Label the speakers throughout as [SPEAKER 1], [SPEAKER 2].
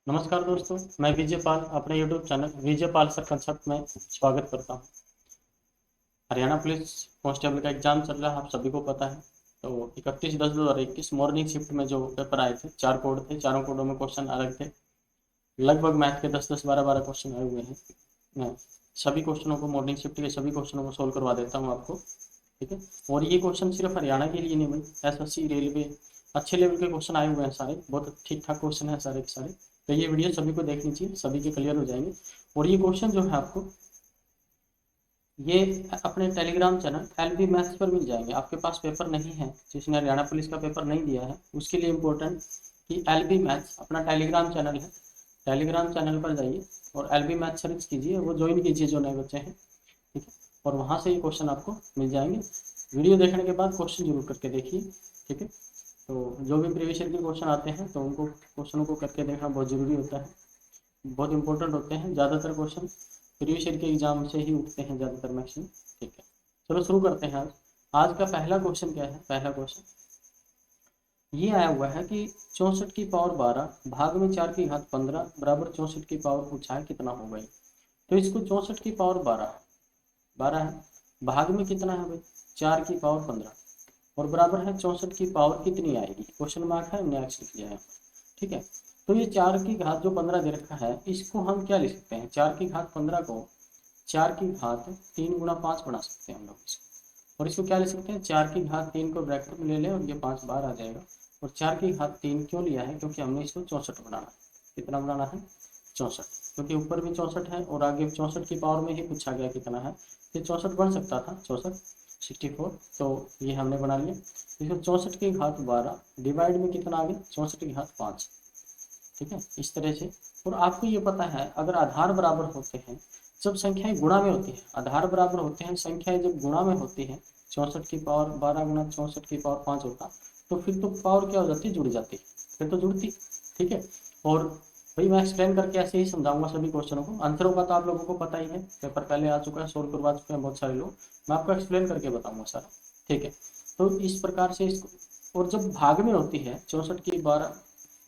[SPEAKER 1] नमस्कार दोस्तों, मैं विजय पाल अपने YouTube channel Vijay Pal sir concept में स्वागत करता हूं। हरियाणा पुलिस कांस्टेबल का एग्जाम चल रहा है, आप सभी को पता है। तो 31/10/2021 मॉर्निंग शिफ्ट में जो पेपर आए थे, 4 कोड थे, चारों कोडों में क्वेश्चन अलग थे। लगभग मैथ के 10-10, 12-12 क्वेश्चन आए हुए हैं। मैं सभी क्वेश्चनों को, मॉर्निंग शिफ्ट के सभी क्वेश्चनों को सोल्व करवा देता हूँ आपको, ठीक है। और ये क्वेश्चन सिर्फ हरियाणा के लिए नहीं भाई, एसएससी, रेलवे, अच्छे लेवल के क्वेश्चन आए हुए हैं सारे, बहुत ठीक ठाक क्वेश्चन है सारे के सारे। तो ये वीडियो सभी को देखनी चाहिए, सभी के क्लियर हो जाएंगे। और ये क्वेश्चन जो है आपको, ये अपने टेलीग्राम चैनल एलबी मैथ्स पर मिल जाएंगे। आपके पास पेपर नहीं है, जिसने हरियाणा पुलिस का पेपर नहीं दिया है, उसके लिए इम्पोर्टेंट कि एलबी मैथ्स अपना टेलीग्राम चैनल है। टेलीग्राम चैनल पर जाइए और एलबी मैथ्स सर्च कीजिए, वो ज्वाइन कीजिए जो नए बच्चे हैं, ठीक है। और वहाँ से ये क्वेश्चन आपको मिल जाएंगे। वीडियो देखने के बाद क्वेश्चन जरूर करके देखिए, ठीक है। तो जो भी प्रीवियस ईयर के क्वेश्चन आते हैं तो उनको क्वेश्चनों को करके देखना बहुत ज़रूरी होता है, बहुत इंपॉर्टेंट होते हैं। ज़्यादातर क्वेश्चन प्रीवियस ईयर के एग्जाम से ही उठते हैं ज़्यादातर मैक्सिमम, ठीक है। चलो शुरू करते हैं। आज का पहला क्वेश्चन क्या है? पहला क्वेश्चन ये आया हुआ है कि 64 की पावर 12 भाग में 4 की घात 15 बराबर 64 की पावर पूछा है, कितना हो गई। तो इसको 64 की पावर 12 है, भाग में कितना है भाई, 4 की पावर 15, और बराबर है 64 की पावर कितनी आएगी। क्वेश्चन मार्क है, हमने एक्स लिख लिया है, ठीक है। तो ये 4 की घात जो 15 दे रखा है, इसको हम क्या लिख सकते हैं? 4 की घात 15 को 4 की घात 3 गुना 5 बना सकते हैं हम लोग इसको। और इसको क्या लिख सकते हैं? 4 की घात 3 को ब्रैकेट में ले लें और ये 5 बाहर आ जाएगा। और 4 की घात 3 क्यों लिया है? क्योंकि हमने इसको 64 बनाना है। कितना बनाना है? 64, क्योंकि ऊपर भी 64 है और आगे 64 की पावर में ही पूछा गया कितना है। ये 64 बन सकता था, 64 64, तो ये हमने बना लिया। इसको 64 की घात 12 डिवाइड में कितना आ गया? 64 की घात 5, ठीक है, इस तरह से। और आपको ये पता है, अगर आधार बराबर होते हैं, जब संख्याएं गुणा में होती है, आधार बराबर होते हैं, संख्याएं जब गुणा में होती हैं, 64 की पावर 12 गुना 64 की पावर 5 होता, तो फिर तो पावर क्या हो जाती? जुड़ जाती, फिर तो जुड़ती, ठीक है। और भाई मैं एक्सप्लेन करके ऐसे ही समझाऊंगा सभी क्वेश्चनों को। आंसरों का तो आप लोगों को पता ही है, पेपर पहले आ चुका है, सोल्व करवा चुके हैं बहुत सारे लोग। मैं आपको एक्सप्लेन करके बताऊंगा सारा, ठीक है। तो इस प्रकार से इसको, और जब भाग में होती है 64 की 12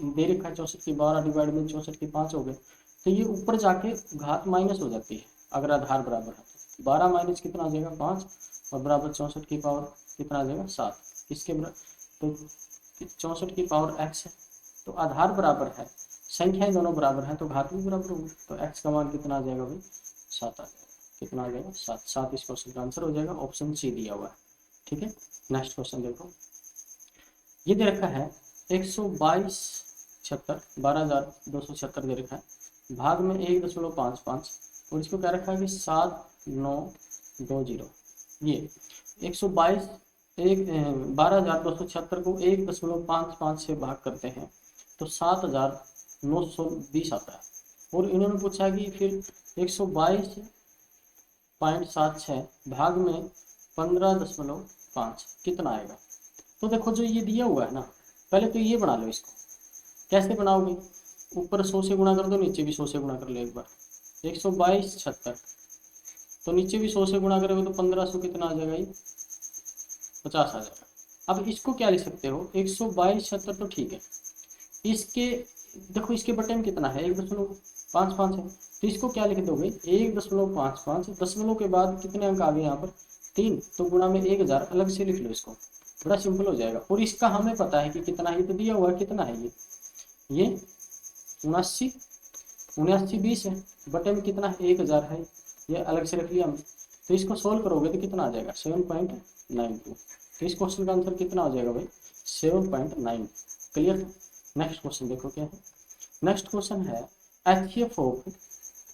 [SPEAKER 1] दे रखा है, 64 की 12 डिवाइड में 64 की 5 हो गए, तो ये ऊपर जाके घात माइनस हो जाती है। अगर आधार बराबर है तो 12 माइनस कितना आ जाएगा? 5, और बराबर 64 की पावर कितना आ जाएगा? 7। किसके बराबर? तो 64 की पावर एक्स है, तो आधार बराबर है, संख्याएं दोनों बराबर हैं, तो घात भी बराबर होगी। तो एक्स का मान कितना आ जाएगा भाई? 7 आ जाएगा। कितना आ जाएगा? 7। 7 इस क्वेश्चन का आंसर हो जाएगा, ऑप्शन सी दिया हुआ है, ठीक है। नेक्स्ट क्वेश्चन देखो, ये दे रखा है 122 12,276 दे रखा है, भाग में 1.55, और इसको क्या रखा है कि 7920। ये 122 12,276 को 1.55 से भाग करते हैं तो 7,920 आता है। और इन्होंने पूछा कि फिर 122.76 भाग में 15.5 कितना आएगा। तो देखो जो ये दिया हुआ है ना, पहले तो ये बना लो। इसको कैसे बनाओगे? ऊपर 100 से गुणा कर दो, नीचे भी 100 से गुणा कर लो एक बार। 122.76, तो नीचे भी 100 से गुणा करोगे तो 1500 कितना आ जाएगा? ये 50 आ जाएगा। अब इसको क्या लिख सकते हो? 122.76 तो ठीक है, इसके देखो इसके बटे में कितना है? 1.55 है, तो इसको क्या लिख दोगे? 1.55, दशमलव के बाद कितने अंक आ गए यहाँ पर? 3, तो गुणा में 1000 अलग से लिख लो इसको, बड़ा सिंपल हो जाएगा। और इसका हमें पता है कि कितना है, तो दिया हुआ है कितना है ये 79 79 20 है, बटे में कितना है? 1000 है, ये अलग से रख लिया हमने। तो इसको सोल्व करोगे तो कितना आ जाएगा? 7.92। तो इस क्वेश्चन का आंसर कितना हो जाएगा भाई? 7.9। क्लियर। नेक्स्ट क्वेश्चन देखो क्या है। नेक्स्ट क्वेश्चन है HCF of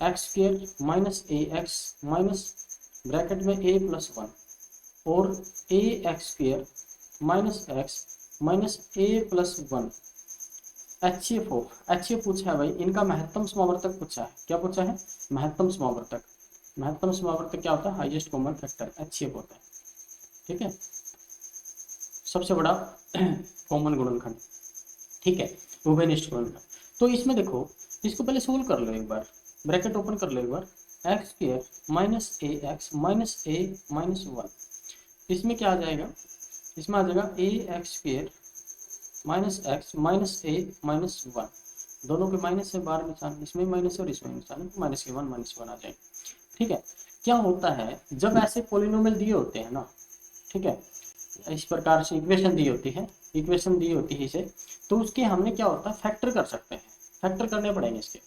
[SPEAKER 1] x square minus a x minus bracket में ए प्लस 1 और a x square minus x minus a plus 1। HCF पूछा है भाई, इनका महत्तम समावर्तक पूछा है। क्या पूछा है? महत्तम समावर्तक। महत्तम समावर्तक क्या होता है? हाईएस्ट कॉमन फैक्टर एचसीएफ होता है, ठीक है, सबसे बड़ा कॉमन गुणनखंड, ठीक है, उभयनिष्ठ गुणनखंड। तो इसमें देखो, इसको पहले सोल्व कर लो एक बार, ब्रैकेट ओपन कर लो एक बार, x square minus a x minus a minus 1, इसमें क्या आ जाएगा? इसमें आ जाएगा a x square minus x minus a minus 1। दोनों के माइनस है, बाहर निशान, इसमें माइनस है और इसमें निशान है, माइनस के वन आ जाएगा। ठीक है, क्या होता है जब ऐसे पॉलिनोमियल दिए होते हैं ना, ठीक है, इस प्रकार से इक्वेशन दी होती है, इक्वेशन दी होती है इसे, तो उसके हमने क्या होता है फैक्टर कर सकते हैं, फैक्टर करने पड़ेंगे इसके।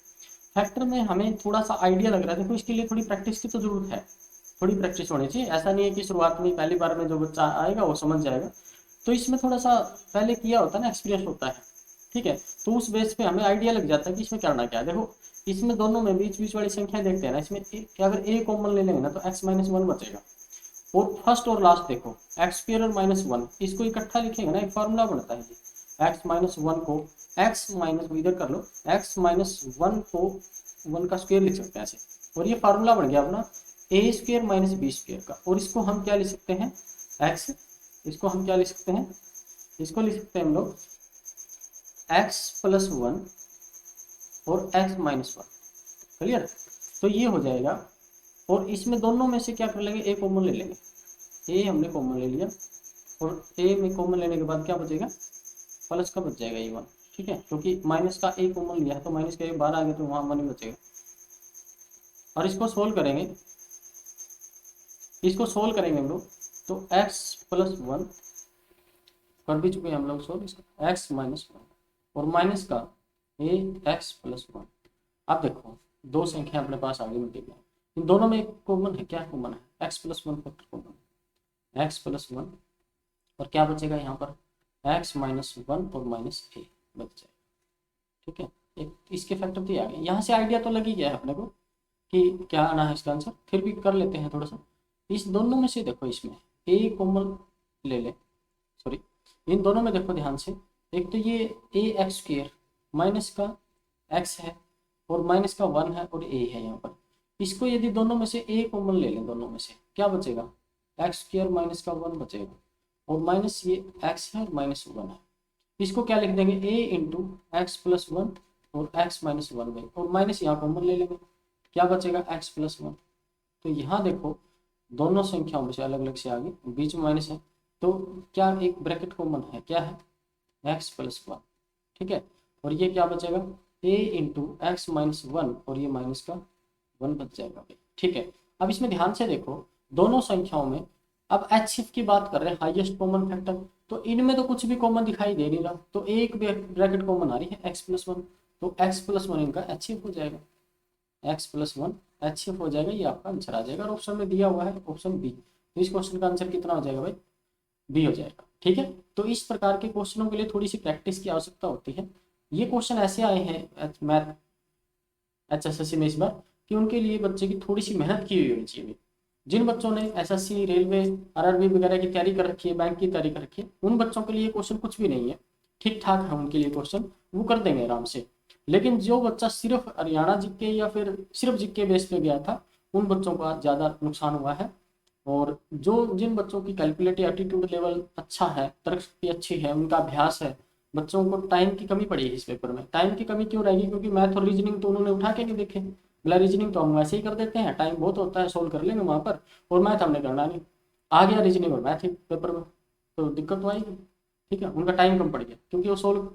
[SPEAKER 1] फैक्टर में हमें थोड़ा सा आइडिया लग रहा है, देखो इसके लिए थोड़ी प्रैक्टिस की तो जरूरत है, थोड़ी प्रैक्टिस होनी चाहिए। ऐसा नहीं है कि शुरुआत में पहली बार में जो बच्चा आएगा वो समझ जाएगा, तो इसमें थोड़ा सा पहले किया होता है ना, एक्सपीरियंस होता है। ठीक है, तो उस बेस पे हमें आइडिया लग जाता है कि इसमें करना क्या है। देखो इसमें दोनों में बीच बीच वाली संख्या देखते हैं ना, इसमें अगर ए कॉमन ले लेंगे ना तो एक्स माइनस वन बचेगा। और फर्स्ट और लास्ट देखो एक्स स्क्वायर और माइनस वन, इसको इकट्ठा लिखेंगे ना, एक फार्मूला बनता है ये, एक्स माइनस वन को एक्स माइनस इधर कर लो, एक्स माइनस वन को वन का स्क्वायर लिख सकते हैं ऐसे, और ये फार्मूला बन गया अपना ए स्क्वायर माइनस बी स्क्वायर का। और इसको हम क्या लिख सकते हैं एक्स, इसको हम क्या लिख सकते हैं, इसको लिख सकते हैं हम लोग एक्स प्लस वन और एक्स माइनस वन। क्लियर, तो ये हो जाएगा। और इसमें दोनों में से क्या कर लेंगे, ए कॉमन ले लेंगे, ए हमने कॉमन ले लिया, और ए में कॉमन लेने के बाद क्या बचेगा, प्लस का बच जाएगा ये वन। ठीक है, क्योंकि माइनस का ए कॉमन लिया है तो माइनस का ए बाहर आ गया तो वहाँ वन ही बचेगा। और इसको सोल्व करेंगे, इसको सोल्व करेंगे हम लोग, तो x प्लस वन कर भी चुके हैं हम लोग सोल्व, इसका x माइनस वन और माइनस का ए एक्स प्लस वन। अब देखो दो संख्या अपने पास आगे मल्टीप्लाई, इन दोनों में एक कॉमन है, क्या कॉमन है, x plus one factor common है, x प्लस वन, और क्या बचेगा यहाँ पर x माइनस वन और माइनस ए बच जाएगा। ठीक है, एक इसके फैक्टर तो आ गए, यहाँ से आइडिया तो लग ही गया है अपने को कि क्या आना है इसका आंसर, फिर भी कर लेते हैं थोड़ा सा। इस दोनों में से देखो इसमें ए कॉमन ले ले, सॉरी इन दोनों में देखो ध्यान से, एक तो ये ए एक्स स्क्र माइनस का एक्स है और माइनस का वन है और ए है यहाँ पर, इसको यदि दोनों में से ए कॉमन ले लें, दोनों में से क्या बचेगा एक्स स्क्र माइनस का वन बचेगा, और माइनस ये एक्स है और माइनस वन है, इसको क्या लिख देंगे ए इंटू एक्स प्लस वन और एक्स माइनस वन में, और माइनस यहाँ कॉमन ले लेंगे, क्या बचेगा एक्स प्लस वन। तो यहाँ देखो दोनों संख्याओं में से अलग अलग से आगे बीच में माइनस है, तो क्या एक ब्रैकेट कॉमन है, क्या है एक्स प्लस वन। ठीक है, और ये क्या बचेगा ए इंटू एक्स माइनस वन, और ये माइनस का वन बच जाएगा भाई। ठीक है, अब इसमें ध्यान से देखो दोनों संख्याओं में, अब एचसीएफ की बात कर रहे हैं हाईएस्ट कॉमन फैक्टर, तो इनमें तो कुछ भी कॉमन दिखाई दे नहीं रहा, तो एक ब्रैकेट कॉमन आ रही है एक्स प्लस वन, तो एक्स प्लस वन इनका एचसीएफ हो जाएगा, एक्स प्लस वन एचसीएफ हो जाएगा, ये आपका आंसर आ जाएगा। और ऑप्शन में दिया हुआ है ऑप्शन बी, तो इस क्वेश्चन का आंसर कितना हो जाएगा भाई, बी हो जाएगा। ठीक है, तो इस प्रकार के क्वेश्चनों के लिए थोड़ी सी प्रैक्टिस की आवश्यकता होती है। ये क्वेश्चन ऐसे आए हैं मैथ HSSC में इस बार कि उनके लिए बच्चे की थोड़ी सी मेहनत की हुई होनी चाहिए। जिन बच्चों ने SSC रेलवे RRB वगैरह की तैयारी कर रखी है, बैंक की तैयारी कर रखी है, उन बच्चों के लिए क्वेश्चन कुछ भी नहीं है, ठीक ठाक है उनके लिए क्वेश्चन, वो कर देंगे आराम से। लेकिन जो बच्चा सिर्फ हरियाणा जीके या फिर सिर्फ जीके बेस पे गया था, उन बच्चों का ज़्यादा नुकसान हुआ है। और जो जिन बच्चों की कैलकुलेटिव एप्टीट्यूड लेवल अच्छा है, तर्क शक्ति अच्छी है, उनका अभ्यास है, बच्चों को टाइम की कमी पड़ी है इस पेपर में। टाइम की कमी क्यों रहेगी, क्योंकि मैथ और रीजनिंग तो उन्होंने उठा के नहीं देखे, बोला रीजनिंग तो हम वैसे ही कर देते हैं, टाइम बहुत होता है, सोल्व कर लेंगे वहाँ पर, और मैथ हमने करना नहीं, आ गया रीजनिंग और मैथ ही पेपर में, तो दिक्कत तो आएगी। ठीक है, उनका टाइम कम पड़ गया क्योंकि वो सोल्व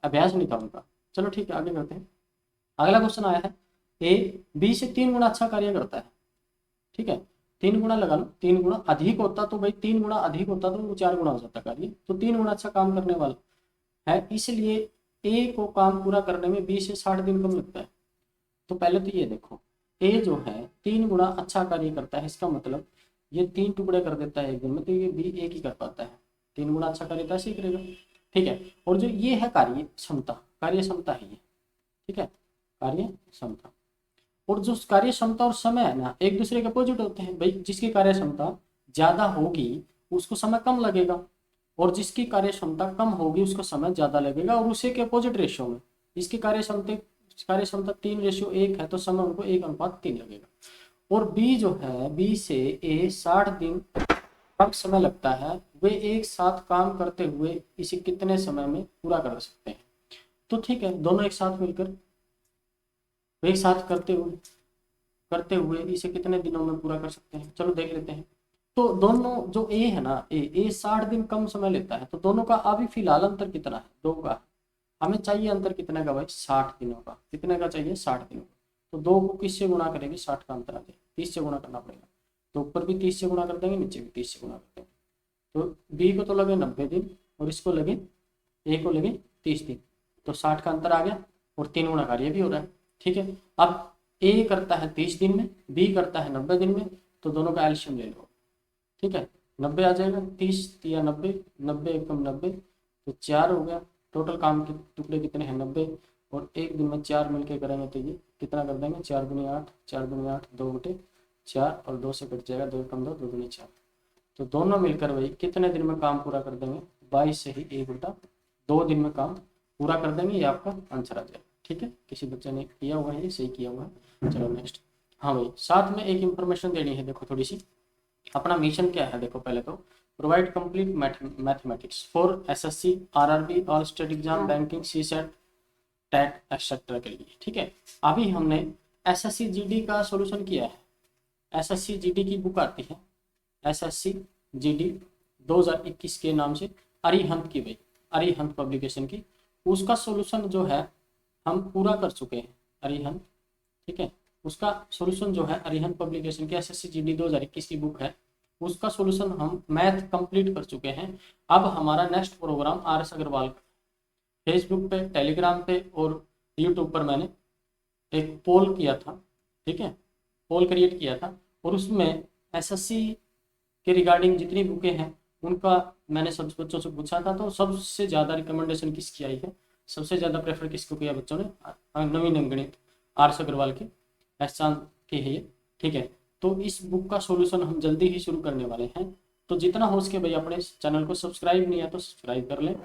[SPEAKER 1] अभ्यास नहीं था उनका। चलो ठीक है, आगे करते हैं। अगला क्वेश्चन आया है, ए बी से 3 गुना अच्छा कार्य करता है। ठीक है, 3 गुना लगा लो, 3 गुना अधिक होता तो भाई 3 गुना अधिक होता तो वो 4 गुना हो जाता कार्य, तो 3 गुना अच्छा काम करने वाला है, इसलिए ए को काम पूरा करने में बी से 60 दिन कम लगता है। तो पहले तो ये देखो ए जो है 3 गुना अच्छा कार्य करता है, इसका मतलब ये 3 टुकड़े कर देता है एक दिन में, तो ये बी एक ही कर पाता है, 3 गुना अच्छा कार्य ऐसे ही करेगा। ठीक है, और जो ये है कार्य क्षमता, कार्य क्षमता है ये, ठीक है, कार्य क्षमता, और जो कार्य क्षमता और समय है ना एक दूसरे के अपोजिट होते हैं भाई, जिसकी कार्य क्षमता ज्यादा होगी उसको समय कम लगेगा, और जिसकी कार्य क्षमता कम होगी उसको समय ज्यादा लगेगा, और उसी के अपोजिट रेशियो में, इसकी कार्य क्षमता 3:1 है तो समय उनको 1:3 लगेगा। और बी जो है, बी से ए 60 दिन कम समय लगता है, वे एक साथ काम करते हुए इसे कितने समय में पूरा कर सकते हैं। तो ठीक है, दोनों एक साथ मिलकर एक साथ करते हुए इसे कितने दिनों में पूरा कर सकते हैं, चलो देख लेते हैं। तो दोनों जो ए है ना, ए 60 दिन कम समय लेता है, तो दोनों का अभी फिलहाल अंतर कितना है, 2 का, हमें चाहिए अंतर कितने का भाई, 60 दिनों का। कितने का चाहिए, 60 दिनों का। तो 2 को किससे गुणा करेंगे, 60 का अंतर आ जाए, 30 से गुणा करना पड़ेगा। तो ऊपर भी 30 से गुणा कर देंगे, नीचे भी 30 से गुणा कर देंगे। तो बी को तो लगे 90 दिन और इसको लगे, ए को लगे 30 दिन। तो 60 का अंतर आ गया और 3 गुणा कार्य भी हो रहा है। ठीक है, अब ए करता है 30 दिन में, बी करता है 90 दिन में, तो दोनों का एलसीएम ले लो। ठीक है, 90 आ जाएगा, 30 या 90, 90 एकम 90, तो 4 हो गया। टोटल काम के टुकड़े कितने हैं, 90, और एक दिन में 4 मिलके करेंगे तो ये कितना कर देंगे, 4 दूनी 8, 4 दूनी 8, 2 बटे 4, और 2 से कट जाएगा, 2 एकम 2, 2 दूनी 4। तो दोनों मिलकर भाई कितने दिन में काम पूरा कर देंगे, 22 से ही 1 बटा 2 दिन में काम पूरा कर देंगे। ये आपका आंसर आ जाएगा। ठीक है, किसी बच्चे ने किया हुआ है, ये सही किया हुआ है। चलो नेक्स्ट। हाँ भाई, साथ में एक इंफॉर्मेशन देनी है, देखो थोड़ी सी। अपना मिशन क्या है, देखो पहले तो provide complete mathematics for SSC, RRB, all state exam, banking, CSAT, TET etcetera के लिए। ठीक है, अभी हमने एसएससी जीडी का सॉल्यूशन किया है। एसएससी जीडी की बुक आती है, एसएससी जीडी 2021 के नाम से, अरिहंत की भाई, अरिहंत पब्लिकेशन की। उसका सॉल्यूशन जो है हम पूरा कर चुके हैं, अरिहंत। ठीक है, उसका सॉल्यूशन जो है अरिहंत पब्लिकेशन की एसएससी जीडी 2021 की बुक है, उसका सॉल्यूशन हम मैथ कंप्लीट कर चुके हैं। अब हमारा नेक्स्ट प्रोग्राम आर.एस. अग्रवाल का, फेसबुक पे, टेलीग्राम पे और यूट्यूब पर मैंने एक पोल किया था। ठीक है, पोल क्रिएट किया था, और उसमें एसएससी के रिगार्डिंग जितनी बुकें हैं उनका मैंने सब बच्चों से पूछा था। तो सबसे ज़्यादा रिकमेंडेशन किसकी आई है, सबसे ज़्यादा प्रेफर किसको किया बच्चों ने, नवीन अंगणित आर.एस. अग्रवाल की, एहसान की है ये। ठीक है, तो इस बुक का सॉल्यूशन हम जल्दी ही शुरू करने वाले हैं। तो जितना हो सके भाई अपने चैनल को सब्सक्राइब नहीं है तो सब्सक्राइब कर लें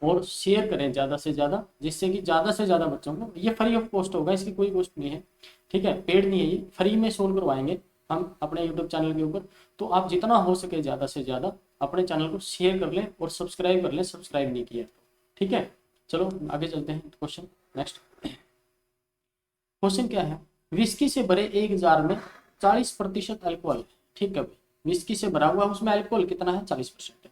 [SPEAKER 1] और शेयर करें ज़्यादा से ज़्यादा, जिससे कि ज़्यादा से ज़्यादा बच्चों को, ये फ्री ऑफ कॉस्ट होगा, इसकी कोई कॉस्ट नहीं है। ठीक है, पेड नहीं है, ये फ्री में सोल्व करवाएंगे हम अपने यूट्यूब चैनल के ऊपर। तो आप जितना हो सके ज़्यादा से ज़्यादा अपने चैनल को शेयर कर लें और सब्सक्राइब कर लें, सब्सक्राइब नहीं किया। ठीक है, चलो आगे चलते हैं। Question next. क्वेश्चन क्या है, विस्की से भरे एक जार में 40% अल्कोहल है। ठीक है भाई, विस्की से भरा हुआ उसमें अल्कोहल कितना है, 40% है।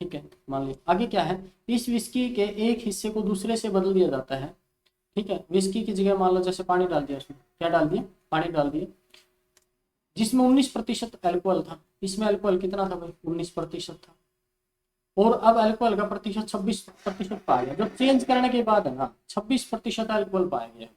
[SPEAKER 1] ठीक है, मान लीजिए आगे क्या है, इस विस्की के एक हिस्से को दूसरे से बदल दिया जाता है। ठीक है, विस्की की जगह मान लो जैसे पानी डाल दिया, उसमें क्या डाल दिया, पानी डाल दिया, जिसमें 19% अल्कोहल था। इसमें अल्कोहल कितना था भाई, 19% था। और अब अल्कोहल का प्रतिशत 26% पाया गया। जब चेंज करने के बाद है ना, 26% अल्कोहल पाया गया।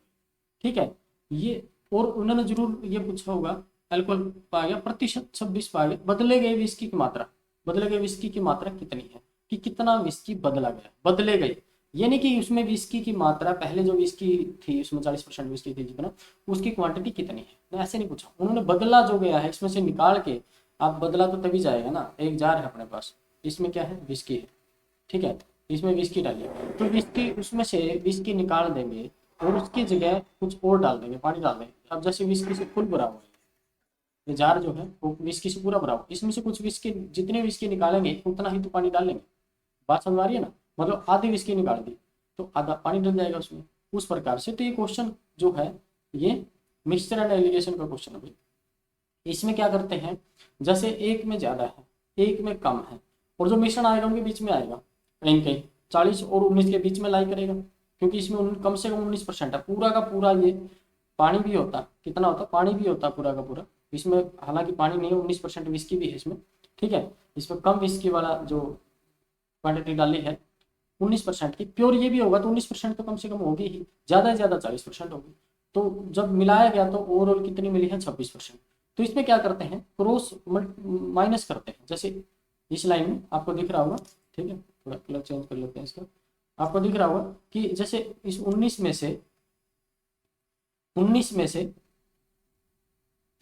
[SPEAKER 1] ठीक है, ये, और उन्होंने जरूर ये पूछा होगा, अल्कोहल पाया गया प्रतिशत 26 पाया गया, बदले गए विस्की की मात्रा, बदले गए विस्की की मात्रा कितनी है, कि कितना विस्की बदला गया, बदले गए, यानी कि उसमें विस्की की मात्रा, पहले जो विस्की थी उसमें 40% विस्की थी जितना, उसकी क्वांटिटी कितनी है। मैं ऐसे नहीं पूछा, उन्होंने बदला जो गया है इसमें से निकाल के, आप बदला तो तभी जाएगा ना, एक जार है अपने पास, इसमें क्या है, विस्की है। ठीक है, इसमें विस्की डालिए, तो विस्की, उसमें से विस्की निकाल देंगे और उसकी जगह कुछ और डाल देंगे, पानी डाल देंगे। अब जैसे विस्की से फुल भरा हुआ है ये जार जो है, वो विस्की से पूरा भरा हुआ, इसमें से कुछ विस्की, जितने विस्की निकालेंगे उतना ही तो पानी डाल लेंगे। बात समझ आ रही है ना, मतलब आधी विस्की निकाल दी तो आधा पानी डल जाएगा उसमें, उस प्रकार से। तो ये क्वेश्चन जो है ये मिक्सचर एंड एलिगेशन का क्वेश्चन है भाई। इसमें क्या करते हैं, जैसे एक में ज्यादा है, एक में कम है, और जो मिश्रण आएगा उनके बीच में आएगा, कहीं कहीं 40 और 19 के बीच में लाई करेगा, क्योंकि इसमें कम से कम 19% है। पूरा का पूरा ये पानी भी होता, कितना होता, पानी भी होता पूरा का पूरा इसमें, हालांकि पानी नहीं है, 19% विस्की भी है इसमें। ठीक है, इसमें कम विस्की वाला जो क्वांटिटी डाली है 19% की, प्योर ये भी होगा तो 19% तो कम से कम होगी ही, ज़्यादा से ज़्यादा 40% होगी। तो जब मिलाया गया तो ओवरऑल कितनी मिली है, 26%। तो इसमें क्या करते हैं, क्रॉस माइनस करते हैं, जैसे इस लाइन में आपको दिख रहा होगा। ठीक है, थोड़ा कलर चेंज कर लेते हैं इसका, आपको दिख रहा होगा कि जैसे इस 19 में से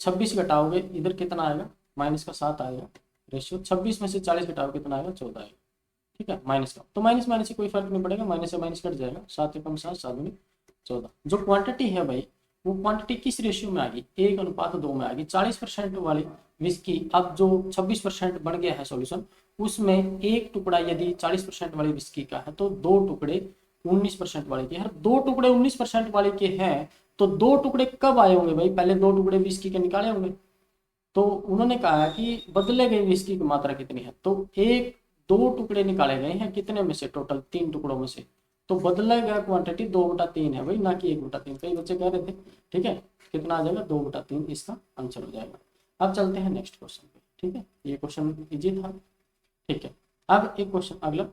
[SPEAKER 1] 26 घटाओगे, इधर कितना आएगा, माइनस का 7 आएगा रेशियो। 26 में से 40 घटाओगे कितना आएगा, 14 आएगा। ठीक है, माइनस का, तो माइनस माइनस से कोई फर्क नहीं पड़ेगा, माइनस से माइनस कट जाएगा, 7 कम 7, 7 में 14। जो क्वांटिटी है भाई, वो क्वांटिटी किस रेशियो में आ गई, 1:2 में आ गई। 40% वाली विस्की, अब जो 26% बन गया है सॉल्यूशन, उसमें एक टुकड़ा यदि 40% वाली विस्की का है तो 2 टुकड़े 19% वाले के हैं। 2 टुकड़े 19% वाले के हैं तो 2 टुकड़े कब आए होंगे भाई, पहले 2 टुकड़े विस्की के निकाले होंगे। तो उन्होंने कहा कि बदले गए विस्की की मात्रा कितनी है, तो 2 टुकड़े निकाले गए हैं, कितने में से, टोटल 3 टुकड़ों में से। तो बदला गया क्वांटिटी 2/3 है भाई, ना कि 1/3। कई बच्चे कह रहे थे, ठीक है, कितना आ जाएगा 2/3 इसका आंसर हो जाएगा। अब चलते हैं नेक्स्ट क्वेश्चन पे, ठीक है, ये क्वेश्चन इजी था, ठीक है। अब एक क्वेश्चन अगला,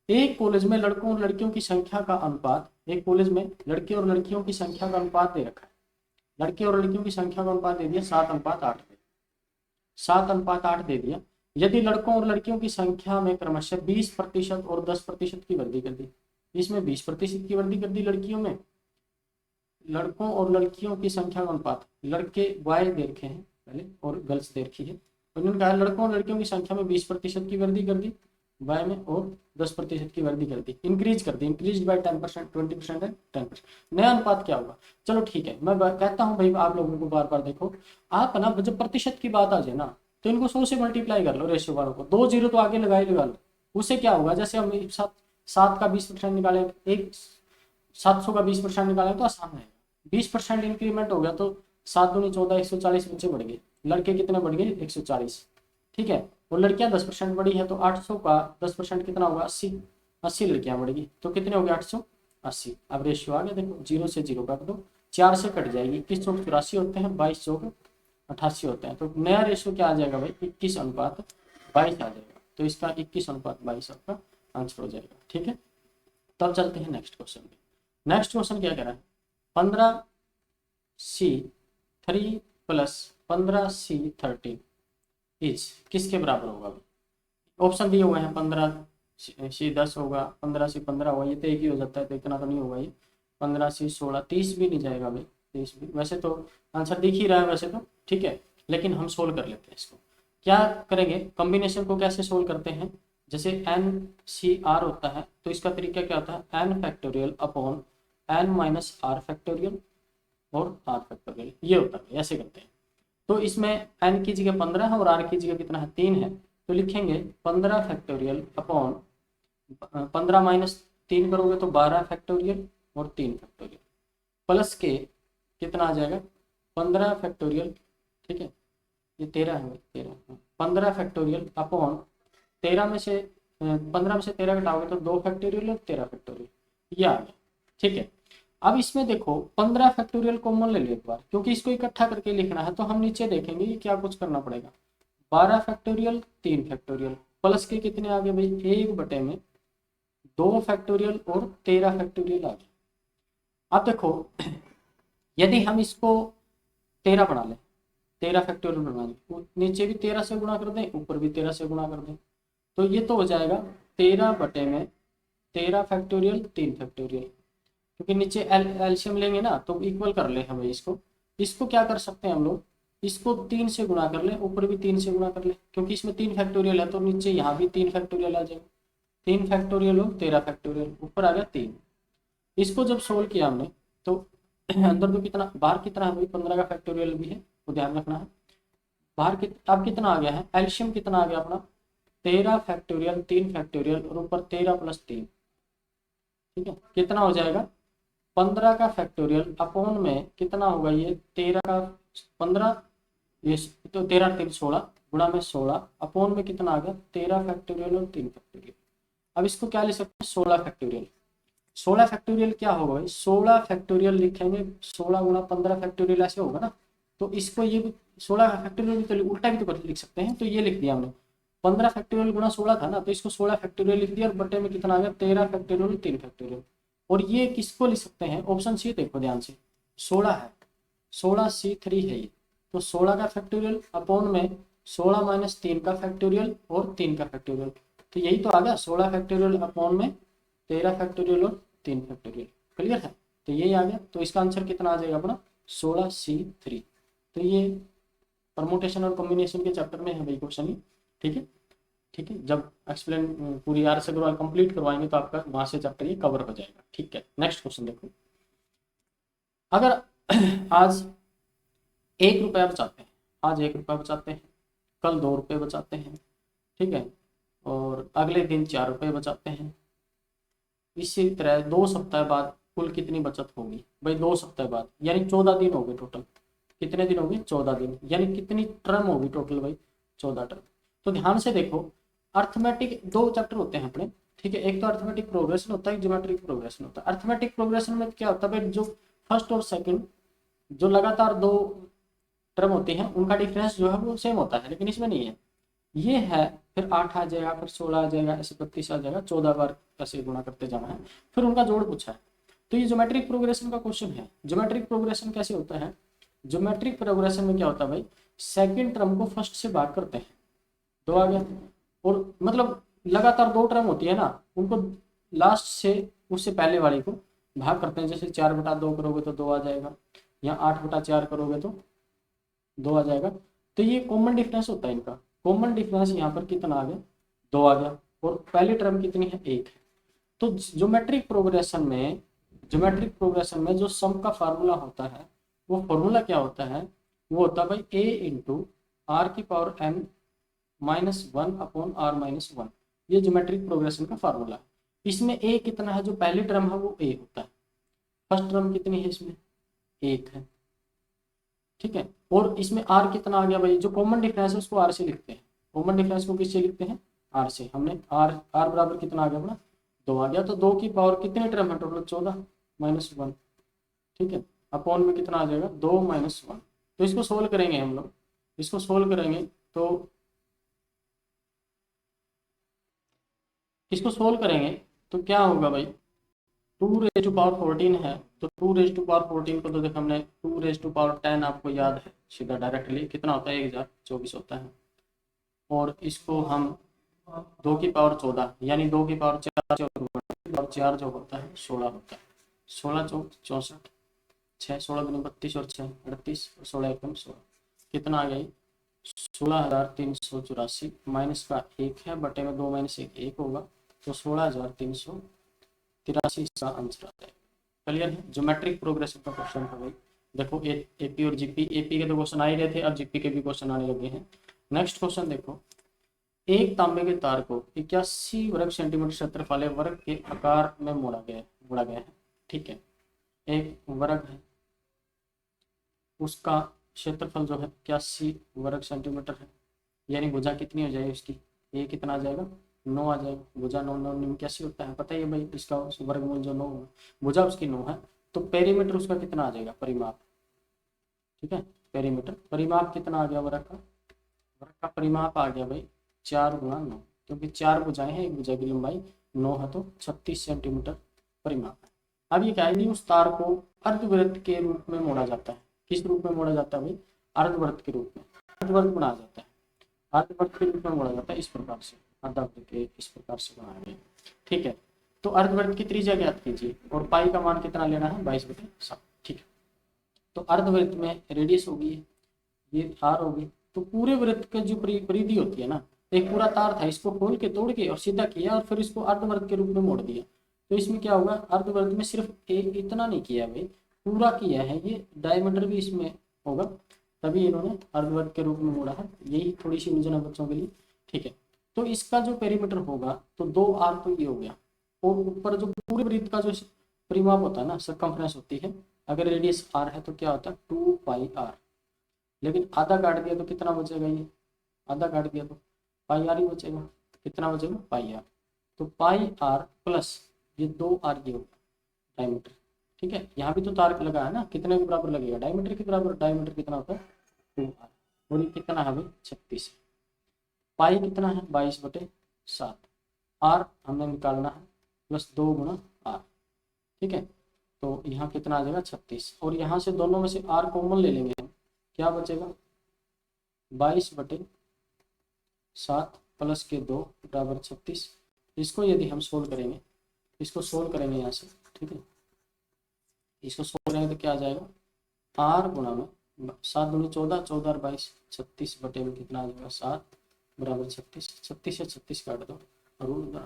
[SPEAKER 1] एक कॉलेज में लड़कों और लड़कियों की संख्या का अनुपात, एक कॉलेज में लड़के और लड़कियों की संख्या का अनुपात दे रखा है, लड़के और लड़कियों की संख्या का अनुपात दे दिया 7:8 दे, 7:8 दे दिया। यदि लड़कों और लड़कियों की संख्या में क्रमशः 20% और 10% की वृद्धि कर दी, इसमें 20% की वृद्धि कर दी लड़कियों में, लड़कों और लड़कियों की संख्या का अनुपात, लड़के बॉय दे रखे हैं पहले और गर्ल्स दे रखी है, उन्होंने कहा लड़कों और लड़कियों की संख्या में 20% की वृद्धि कर दी, बॉय में और 10% की वृद्धि कर दी, इंक्रीज कर दी, इंक्रीज बाय 10%, 20% एंड 10%। नया अनुपात क्या होगा? चलो ठीक है, मैं कहता हूँ भाई आप लोगों को बार बार, देखो आप ना जब प्रतिशत की बात आ जाए ना तो इनको 100 से मल्टीप्लाई कर लो, रेशियो वालों को 2 जीरो तो आगे लगा लो, उससे क्या होगा, जैसे हम 7 का 20% निकालें, एक 700 का 20% निकालें तो आसान है, 20% इंक्रीमेंट हो गया तो 7 दूनी 14, 140 बच्चे बढ़ गए, लड़के कितने बढ़ गए 140, ठीक है, और लड़कियां 10% बढ़ी है तो 800 का 10% कितना होगा 80 लड़कियां बढ़ेगी तो कितने हो गए 880। अब रेशियो आ गया, देखो 0 से 0 काट दो, 4 से कट जाएगी, 21 चौक 84 होते हैं, 22 चौक 88 होते हैं, तो नया रेशियो क्या आ जाएगा भाई 21:22 आ जाएगा, तो इसका 21:22 आपका आंसर हो जाएगा, ठीक है। तब चलते हैं नेक्स्ट क्वेश्चन पे। नेक्स्ट क्वेश्चन क्या कह रहा है, 15C3 प्लस 15C13 इज किसके बराबर होगा? ऑप्शन दिए हुए हैं, 15C10 होगा, 15C15 होगा, ये तो एक ही हो जाता है तो इतना तो नहीं होगा ये, 15C16, 30 भी नहीं जाएगा भाई, 30 भी, वैसे तो आंसर दिख ही रहा है वैसे तो, ठीक है, लेकिन हम सोल्व कर लेते हैं इसको। क्या करेंगे, कॉम्बिनेशन को कैसे सोल्व करते हैं, जैसे NCR होता है तो इसका तरीका क्या होता है, n factorial upon n minus r factorial और r फैक्टोरियल, ये होता है, ऐसे करते हैं। तो इसमें n की जगह 15 है और r की जगह कितना है 3 है, तो लिखेंगे 15 फैक्टोरियल अपॉन 15 माइनस 3 करोगे तो 12 फैक्टोरियल और 3 फैक्टोरियल प्लस के कितना आ जाएगा 15 फैक्टोरियल, ठीक है, ये 13 है, 13 15 फैक्टोरियल अपॉन 13 में से 15 में से 13 घटाओगे तो 2 फैक्टोरियल और 13 फैक्टोरियल, ये आ गया, ठीक है। अब इसमें देखो 15 फैक्टोरियल कॉमन ले लो एक बार, क्योंकि इसको इकट्ठा करके लिखना है, तो हम नीचे देखेंगे कि क्या कुछ करना पड़ेगा, 12 फैक्टोरियल 3 फैक्टोरियल प्लस के कितने आ गए भाई 1/2 फैक्टोरियल और 13 फैक्टोरियल आ गए। अब देखो यदि हम इसको 13 बना लें, 13 फैक्टोरियल बना लें, नीचे भी 13 से गुणा कर दें, ऊपर भी 13 से गुणा कर दें, तो ये तो हो जाएगा 13 फैक्टोरियल 3 फैक्टोरियल, क्योंकि नीचे एलसीएम लेंगे ना तो इक्वल कर ले हमें इसको क्या कर सकते हैं हम लोग, इसको 3 से गुणा कर ले, ऊपर भी 3 से गुणा कर ले, क्योंकि इसमें 3 फैक्टोरियल है तो नीचे यहाँ भी 3 फैक्टोरियल आ जाएगा, 3 फैक्टोरियल और 13 फैक्टोरियल, ऊपर आ गया 3। इसको जब सोल्व किया हमने तो अंदर तो कितना, बाहर कितना है भाई 15 का फैक्टोरियल भी है, तो ध्यान रखना है, बाहर अब कितना आ गया है, एलसीएम कितना आ गया अपना 13 फैक्टोरियल 3 फैक्टोरियल और ऊपर 13 प्लस 3, ठीक है, कितना हो जाएगा 15 का फैक्टोरियल अपॉन में कितना होगा ये 13 का 15, ये तो 13 3 16 गुणा में 16 अपॉन में कितना आ गया 13 फैक्टोरियल और 3 फैक्टोरियल। अब इसको क्या ले सकते हैं 16 फैक्टोरियल, 16 फैक्टोरियल क्या होगा भाई 16 फैक्टोरियल लिखेंगे 16 गुणा 15 फैक्टोरियल ऐसे होगा ना, तो इसको ये 16 फैक्टोरियल भी तो उल्टा भी तो लिख सकते हैं, तो ये लिख दिया हमने 15 फैक्टोरियल गुणा 16 था ना, तो इसको 16 फैक्टोरियल लिख दिया और बटे में कितना आ गया 13 फैक्टोरियल 3 फैक्टोरियल। और ये किसको लिख सकते हैं, ऑप्शन सी देखो ध्यान से 16 है, 16C3 है ये, तो 16 का फैक्टोरियल अपॉन में 16 माइनस 3 का फैक्टोरियल और 3 का फैक्टोरियल, तो यही तो आ गया 16 फैक्टोरियल अपॉन में 13 फैक्टोरियल और 3 फैक्टोरियल, क्लियर है, तो यही आ गया, तो इसका आंसर कितना आ जाएगा अपना 16C3। तो ये परमुटेशन और कॉम्बिनेशन के चैप्टर में है भाई क्वेश्चन ही, ठीक है, ठीक है, जब एक्सप्लेन पूरी RS अग्रवाल कंप्लीट करवाएंगे तो आपका वहां से चैप्टर ये कवर हो जाएगा, ठीक है। नेक्स्ट क्वेश्चन देखो, अगर आज 1 रुपया बचाते हैं, आज 1 रुपया बचाते हैं, कल 2 रुपये बचाते हैं, ठीक है, और अगले दिन 4 रुपये बचाते हैं, इसी तरह 2 सप्ताह बाद कुल कितनी बचत होगी भाई 2 सप्ताह बाद, यानी 14 दिन हो गए टोटल, कितने दिन हो गए 14 दिन, यानी कितनी टर्म होगी टोटल भाई 14 टर्म। तो ध्यान से देखो अर्थमेटिक 2 चैप्टर होते हैं अपने, ठीक है, एक तो अर्थमेटिक प्रोग्रेशन होता है, एक ज्योमेट्रिक प्रोग्रेशन होता है। अर्थमेटिक प्रोग्रेशन में क्या होता है भाई, जो फर्स्ट और सेकंड जो लगातार दो टर्म होती हैं उनका डिफरेंस जो है वो सेम होता है, लेकिन इसमें नहीं है। ये है, फिर 8 आ जाएगा, फिर 16 आ जाएगा, ऐसे 32 आ जाएगा, 14 बार ऐसे गुणा करते जाना है, फिर उनका जोड़ पूछा है। तो ये ज्योमेट्रिक प्रोग्रेशन का क्वेश्चन है। ज्योमेट्रिक प्रोग्रेशन कैसे होता है, ज्योमेट्रिक प्रोग्रेशन में क्या होता है भाई, सेकंड टर्म को फर्स्ट से भाग करते हैं, 2 आ गया, और मतलब लगातार दो टर्म होती है ना, उनको लास्ट से उससे पहले वाले को भाग करते हैं। जैसे 4/2 करोगे तो 2 आ जाएगा, या 8/4 करोगे तो 2 आ जाएगा। तो ये कॉमन डिफरेंस होता है इनका। कॉमन डिफरेंस यहाँ पर कितना आ गया, 2 आ गया, और पहली टर्म कितनी है, 1 है। तो ज्योमेट्रिक प्रोग्रेशन में जो सम का फार्मूला होता है, वो फार्मूला क्या होता है, वो होता है भाई a इंटू आर की पावर n माइनस 1/r-1। ये ज्योमेट्रिक प्रोग्रेशन का फार्मूला है। इसमें a कितना है, जो पहली टर्म है वो a होता है, फर्स्ट टर्म कितनी है इसमें, 1 है, ठीक है। और इसमें r कितना आ गया भाई, जो कॉमन डिफरेंस है उसको r से लिखते हैं। कॉमन डिफरेंस को किससे लिखते हैं, r से। हमने r बराबर कितना आ गया अपना, 2 आ गया। तो 2 की पावर कितने टर्म है टोटल, 14 माइनस 1, ठीक है। अपॉन में कितना आ जाएगा, 2 माइनस 1। तो इसको सोल्व करेंगे हम लोग, इसको सोल्व करेंगे तो इसको सोल्व करेंगे तो क्या होगा भाई, 2 रेज़ टू पावर 14 है, तो 2 रेज़ टू पावर 14 को तो देखो हमने 2 रेज़ टू पावर 10 आपको याद है, सीधा डायरेक्टली कितना होता है, 1024 होता है। और इसको हम 2 की पावर 14 यानी 2 की पावर 4 और 4 जो होता है 16 होता है। 16 चौक 64, 6 16 दूनी 32 और 6 38, और 16 एकम 16, कितना आ गया, 16,384 माइनस का 1 है, बटे में 2 माइनस 1 होगा, तो 16,383 इसका आंसर आता है। क्लियर है, ज्योमेट्रिक प्रोग्रेशन का क्वेश्चन था भाई। देखो एपी और जीपी, एपी के तो क्वेश्चन आ ही रहे थे, अब जीपी के भी क्वेश्चन आने लगे हैं। नेक्स्ट क्वेश्चन देखो, एक तांबे के तार को 81 वर्ग सेंटीमीटर क्षेत्रफल वाले वर्ग के आकार में मोड़ा गया है, ठीक है। एक वर्ग है, उसका क्षेत्रफल जो है 81 वर्ग सेंटीमीटर है, यानी भुजा कितनी हो जाएगी उसकी, ये कितना आ जाएगा, 9 आ जाएगा। भुजा 9 9 81 होता है, पता ही है भाई, इसका वर्गमूल जो 9 है, भुजा उसकी 9 है। तो पेरीमीटर उसका कितना आ जाएगा, परिमाप, ठीक है। पेरीमीटर परिमाप कितना आ गया वर्ग का, वर्ग का परिमाप आ गया भाई 4 × 9, क्योंकि 4 भुजाएं हैं, एक भुजा की लंबाई 9 है, तो 36 सेंटीमीटर परिमाप है। अब ये क्या है, उस तार को अर्धवृत्त के रूप में मोड़ा जाता है। किस रूप में मोड़ा जाता है भाई, अर्धवृत्त के रूप में, अर्धवृत्त बनाया जाता है, अर्धवृत्त के रूप में मोड़ा जाता है इस प्रकार से, अर्धवृत्त के इस प्रकार से बनाया गया, ठीक है। तो अर्धवृत्त की त्रिज्या ज्ञात कीजिए, और पाई का मान कितना लेना है, 22/7, ठीक है। तो अर्धवृत्त में रेडियस होगी, ये आर होगी, तो पूरे वृत्त की जो परिधि होती है ना, एक पूरा तार था, इसको खोल के तोड़ के और सीधा किया, और फिर इसको अर्धवृत्त के रूप में मोड़ दिया। तो इसमें क्या होगा, अर्धवृत्त में सिर्फ एक इतना नहीं किया भाई, पूरा किया है, ये डायमीटर भी इसमें होगा, तभी इन्होंने अर्धवृत्त के रूप में मोड़ा है। यही थोड़ी सी उलझन है बच्चों के लिए, ठीक है। तो इसका जो पेरीमीटर होगा, तो 2r तो ये हो गया, और ऊपर जो पूरे वृत्त का जो परिमाप होता है ना, सरकमफ्रेंस होती है, अगर रेडियस r है तो क्या होता है 2πr, लेकिन आधा काट दिया तो कितना बचेगा, ये आधा काट दिया तो πr ही बचेगा, कितना बचेगा πr। तो πr प्लस ये 2r ये होगा डायमीटर, ठीक है। यहाँ भी तो तार लगा है ना, कितने के बराबर लगेगा, डायमीटर के बराबर। डायमीटर कितना होता है 2r, और ये कितना है भाई 36। पाई कितना है 22/7, r हमें निकालना है प्लस 2 × r, ठीक है। तो यहाँ कितना आ जाएगा 36, और यहाँ से दोनों में से r कॉमन ले लेंगे हम, क्या बचेगा 22/7 प्लस के 2 बराबर 36। इसको यदि हम सोल्व करेंगे, इसको सोल्व करेंगे यहाँ से, ठीक है, इसको सोल्व करेंगे तो क्या आ जाएगा, r गुणा में 7 दूनी 14, 14 और 22, 36 बटे में कितना आ जाएगा 7 बराबर 36। 36 से 36 काट दो, और उधर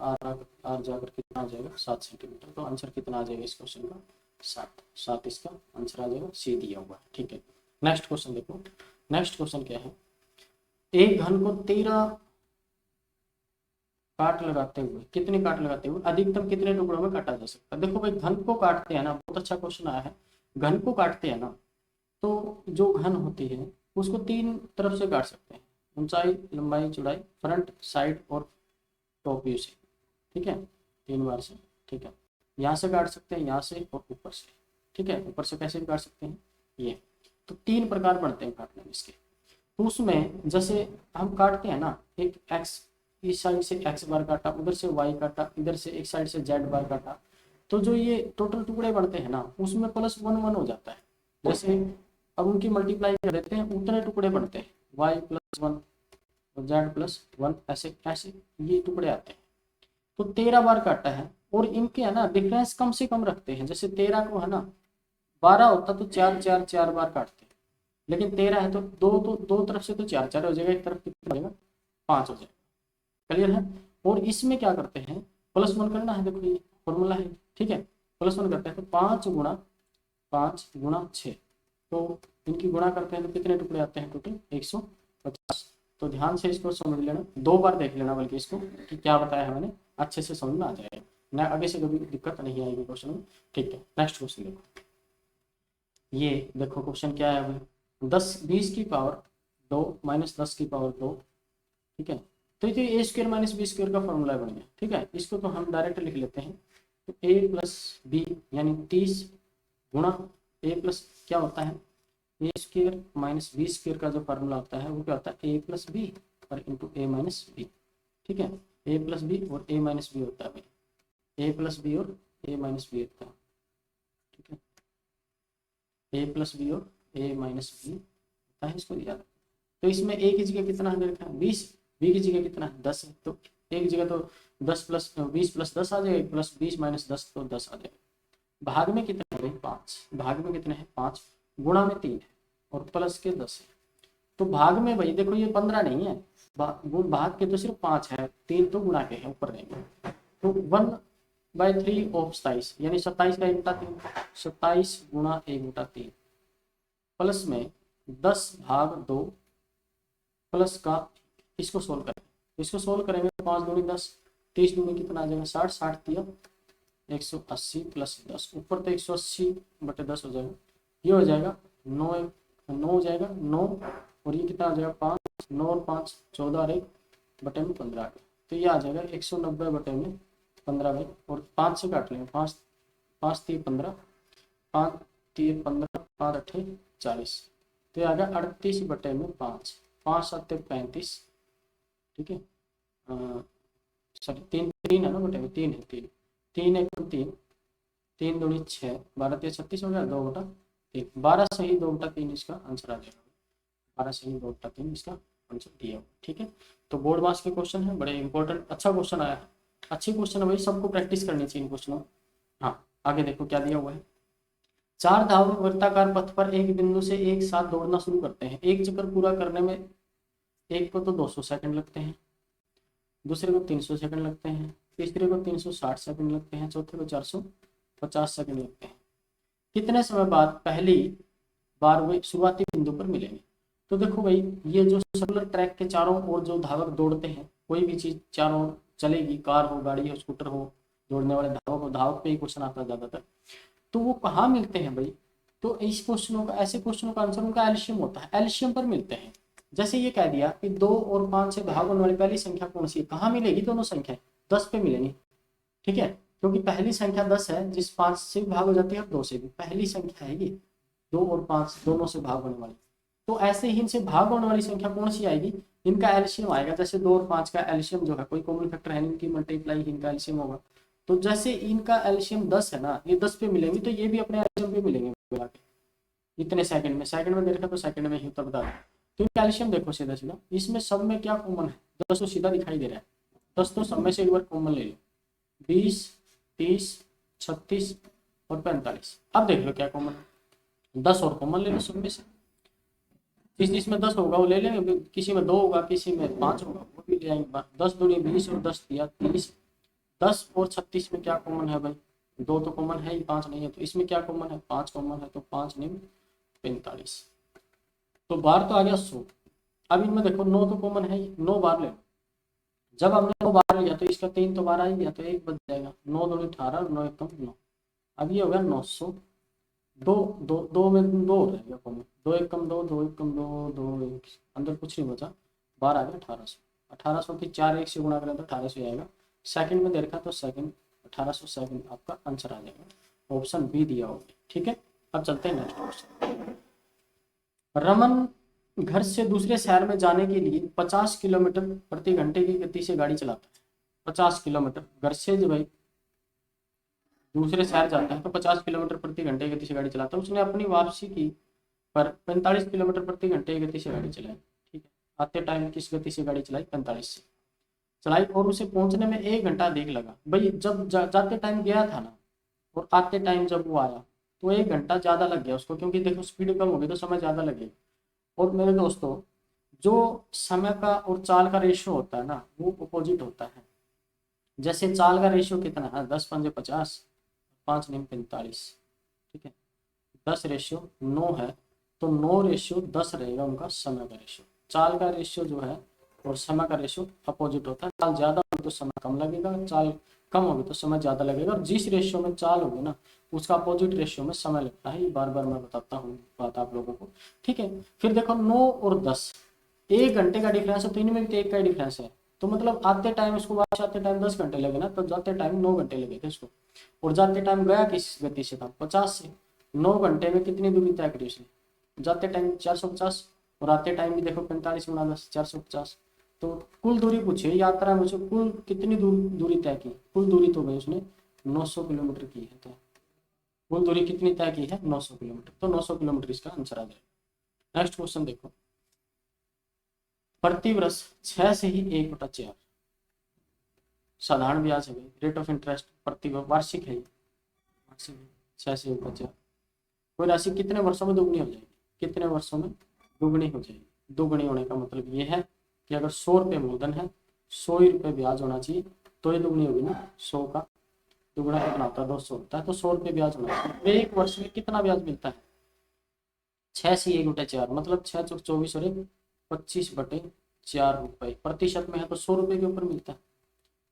[SPEAKER 1] आर जाकर कितना आ जाएगा 7 सेंटीमीटर। तो आंसर कितना आ जाएगा इस क्वेश्चन का, 7 इसका आंसर आ जाएगा, सी दिया हुआ है, ठीक है। नेक्स्ट क्वेश्चन देखो, नेक्स्ट क्वेश्चन क्या है, एक घन को 13 काट लगाते हुए, कितने काट लगाते हुए अधिकतम कितने टुकड़ों में काटा जा सकता है। देखो भाई, घन को काटते हैं ना, बहुत अच्छा क्वेश्चन आया है। घन को काटते हैं ना, तो जो घन होती है उसको 3 तरफ से काट सकते हैं, ऊंचाई लंबाई चौड़ाई, फ्रंट साइड और टॉप व्यू से, ठीक है। 3 बार से, ठीक है। यहाँ से काट सकते हैं, यहाँ से और ऊपर से, ठीक है। ऊपर से कैसे भी काट सकते हैं ये। तो 3 प्रकार बनते हैं काटने में इसके। तो उसमें जैसे हम काटते हैं ना, एक एक्स, इस साइड से एक्स बार काटा, उधर से वाई काटा, इधर से एक साइड से जेड बार काटा, तो जो ये टोटल टुकड़े बनते हैं ना, उसमें +1 1 हो जाता है। जैसे अब उनकी मल्टीप्लाई कर देते हैं, उतने टुकड़े बनते हैं, y+1 और z+1, ऐसे ऐसे ये टुकड़े आते हैं। तो 13 बार काटा है, और इनके है ना डिफरेंस कम से कम रखते हैं। जैसे 13 को है ना 12 होता तो 4 4 4 बार काटते हैं, लेकिन 13 है तो दो तरफ से तो 4 4 हो जाएगा, एक तरफ कितना हो जाएगा 5 हो जाएगा। क्लियर है। और इसमें क्या करते हैं, +1 करना है, देखो ये फॉर्मूला है, ठीक है। +1 करते हैं तो 5 गुणा 6, तो इनकी गुणा करते हैं तो कितने टुकड़े आते हैं टोटल 150। तो ध्यान से इसको समझ लेना, 2 बार देख लेना बल्कि इसको कि क्या बताया है मैंने, अच्छे से समझ में आ जाएगा ना, आगे से कभी दिक्कत नहीं आएगी क्वेश्चन में, ठीक है। नेक्स्ट क्वेश्चन देखो, ये देखो क्वेश्चन क्या है अभी, 20 की पावर 2 - 10 की पावर 2, ठीक है। तो ये a² - b² का फॉर्मूला बन गया, ठीक है। इसको तो हम डायरेक्ट लिख लेते हैं, तो a+b यानी 30 गुणा a+ क्या होता है, a² - b² का जो फार्मूला होता है वो क्या होता है, a+b और इंटू a-b, ठीक है। a+b और a-b होता है भाई, a+b और a-b होता है, ठीक है। a+b और a-b होता है, इसको याद। तो इसमें a की जगह कितना है देखा, 20, b की जगह कितना है 10 है, तो a की जगह तो 20 + 10 आ जाएगा, +20 - 10 तो 10 आ जाएगा। भाग में कितने हैं 5, भाग में कितने हैं 5, गुणा में 3 है और प्लस के 10 है। तो भाग में भाई देखो ये 15 नहीं है, भाग के तो सिर्फ 5 है, 3 तो गुणा के हैं ऊपर रहेंगे। तो 1/3 ऑफ 27 यानी 27 का 1/3, 27 गुणा 1/3 प्लस में 10/2 प्लस का, इसको सोल्व करें, इसको सोल्व करेंगे 5 दूनी 10, 30 दूनी कितना आ जाएगा 60, 60 दिया 180 + 10, ऊपर तो 180/10 हो जाएगा, ये हो जाएगा 9 हो जाएगा 9, और ये कितना आ जाएगा 5, 9 और 5 14 और 1/15 आ गया। तो ये आ जाएगा 190/15 भाई, और 5 से काट लेंगे, 5 5 3 15, 5 3 15, 5 8 40, तो ये आ गया 38/5, 5 7 35, ठीक है। सॉरी 3 3 है ना बटे में, 3 है, 3 3 1 3, 3 दूनी 6, 12 3 36 हो गया, 2/3, 12 सही 2/3 इसका आंसर आ जाएगा, 12 सही 2/3 इसका आंसर दिया, ठीक है। तो बोर्ड मास के क्वेश्चन है, बड़े इंपॉर्टेंट, अच्छा क्वेश्चन आया है, अच्छे क्वेश्चन है भाई, सबको प्रैक्टिस करनी चाहिए इन क्वेश्चनों। हाँ आगे देखो क्या दिया हुआ है, 4 धावक वृत्ताकार पथ पर एक बिंदु से एक साथ दौड़ना शुरू करते हैं। एक चक्कर पूरा करने में एक को तो 200 सेकंड लगते हैं, दूसरे को 300 सेकंड लगते हैं, तीसरे को 360 सेकंड लगते हैं, चौथे को 450 सेकंड लगते हैं। कितने समय बाद पहली बार वे शुरुआती बिंदु पर मिलेंगे। तो देखो भाई ये जो सर्कुलर ट्रैक के चारों ओर जो धावक दौड़ते हैं, कोई भी चीज चारों ओर चलेगी, कार हो, गाड़ी हो, स्कूटर हो, दौड़ने वाले धावक हो, धावक पे ही क्वेश्चन आता है ज्यादातर, तो वो कहाँ मिलते हैं भाई। तो इस क्वेश्चनों का, ऐसे क्वेश्चनों का आंसर उनका एल्शियम होता है, एल्शियम पर मिलते हैं। जैसे ये कह दिया कि 2 और 5 से भाग होने वाली पहली संख्या कौन सी है, कहाँ मिलेगी, दोनों संख्या 10 पे मिलेंगी, ठीक है। क्योंकि पहली संख्या 10 है, जिस 5 से भाग हो जाती है और 2 से भी, पहली संख्या है ये, 2 और 5 दोनों से भाग होने वाली। तो ऐसे ही इनसे भाग होने वाली संख्या कौन सी आएगी, इनका एल्शियम आएगा। जैसे 2 और 5 का एल्शियम जो है, कोई कॉमन फैक्टर है, इनकी मल्टीप्लाई इनका एल्शियम होगा। तो जैसे इनका एल्शियम 10 है ना, ये 10 पे मिलेंगे, तो ये भी अपने एल्शियम पे मिलेंगे इतने सेकंड में देखा तो सेकंड में ही उत्तर बता दें। तो कैल्शियम देखो सीधा सीधा, इसमें सब में क्या कॉमन है, 10 तो सीधा दिखाई दे रहा है, 10 तो सब में से एक बार कॉमन ले लो, 20 30 36 और 45। अब देख लो क्या कॉमन है, 10 और कॉमन ले लो सब में से, जिसमें 10 होगा वो ले लेंगे, किसी में 2 होगा, किसी में 5 होगा, वो भी ले आएंगे। 10 दूनी 20 और 10 दिया 30, 10 और 36 में क्या कॉमन है भाई, 2 तो कॉमन है ही, 5 नहीं है, तो इसमें क्या कॉमन है, 5 कॉमन है, तो 5 नहीं 45, तो बार तो आ गया 100। अब इनमें देखो 9 तो कॉमन है ही, 9 बार ले लो। जब हमने 9 बार लिया तो इसका 3 तो बार आ ही गया, तो 1 बच जाएगा, 9 दूनी 18, 9 1 9। अब ये हो गया 900, 2 में 2 रह गया कॉमन, 2 1 2, 2 1 2, 2 1 अंदर कुछ नहीं बचा, बार आ गया 1800। 1800 की 4 1 से गुणा करें तो 1800 आएगा। सेकंड में दे रखा तो सेकंड 1807 आपका आंसर आ जाएगा, ऑप्शन बी दिया होगा। ठीक है, अब चलते हैं नेक्स्ट क्वेश्चन। रमन घर से दूसरे शहर में जाने के लिए 50 किलोमीटर प्रति घंटे की गति से गाड़ी चलाता है। 50 किलोमीटर घर से जो भाई दूसरे शहर जाता है तो 50 किलोमीटर प्रति घंटे की गति से गाड़ी चलाता है। उसने अपनी वापसी की पर 45 किलोमीटर प्रति घंटे की गति से गाड़ी चलाई। ठीक है, आते टाइम किस गति से गाड़ी चलाई? 45 से चलाई, और उसे पहुंचने में 1 घंटा अधिक लगा। भाई जब जाते टाइम गया था ना, और आते टाइम जब वो आया तो 1 घंटा ज़्यादा लग गया उसको, क्योंकि देखो स्पीड कम होगी तो समय ज़्यादा लगेगा। और मेरे दोस्तों, जो समय का और चाल का रेशियो होता है ना, वो अपोजिट होता है। जैसे चाल का रेशियो कितना है? 10 पंजे 50, 5 9 45। ठीक है, 10 रेशियो 9 है, तो 9 रेशियो 10 रहेगा उनका समय का रेशियो। चाल का रेशियो जो है और समय का रेशियो अपोजिट होता है। चाल ज़्यादा होगी तो समय कम लगेगा, चाल कम होगी तो समय ज़्यादा लगेगा। और जिस रेशियो में चाल होगी ना, उसका अपोजिट रेशियो में समय लगता है। ये बार बार मैं बताता हूँ बात आप लोगों को। ठीक है, फिर देखो 9 और 10, 1 घंटे का डिफरेंस है, तो इनमें भी तो 1 का डिफरेंस है। तो मतलब आते टाइम इसको वापस आते टाइम 10 घंटे लगे ना, तो जाते टाइम 9 घंटे लगे थे इसको। और जाते टाइम गया किस गति से था? 50 से। 9 घंटे में कितनी दूरी तय करी उसने? जाते टाइम 450, और आते टाइम भी देखो 45 गुणा 10 450। तो कुल दूरी पूछे यात्रा में से, कुल कितनी दूरी तय की? कुल दूरी तो भाई उसने 900 किलोमीटर की है। तो कुल दूरी कितनी तय की है? 900 किलोमीटर। तो 900 किलोमीटर इसका आंसर आ जाएगा। नेक्स्ट क्वेश्चन देखो, प्रतिवर्ष 6 से ही 1/4 साधारण ब्याज है भाई, रेट ऑफ इंटरेस्ट प्रति वार्षिक है, वार्षिक 6 से 1/4। कोई राशि कितने वर्षों में दुगनी हो जाएगी? कितने वर्षों में दुगनी हो जाएगी? दुगनी होने का मतलब ये है कि अगर 100 रुपये मूलधन है, 100 ही रुपये ब्याज होना चाहिए, तो ये दुगनी होगी ना। 100 का दुगना कितना होता है? 200 होता है, तो 100 रुपये ब्याज होना चाहिए। 1 वर्ष में कितना ब्याज मिलता है? 6 से 1/4 मतलब 6 चौक 24 और 25/4 रुपये। प्रतिशत में है तो 100 रुपये के ऊपर मिलता है।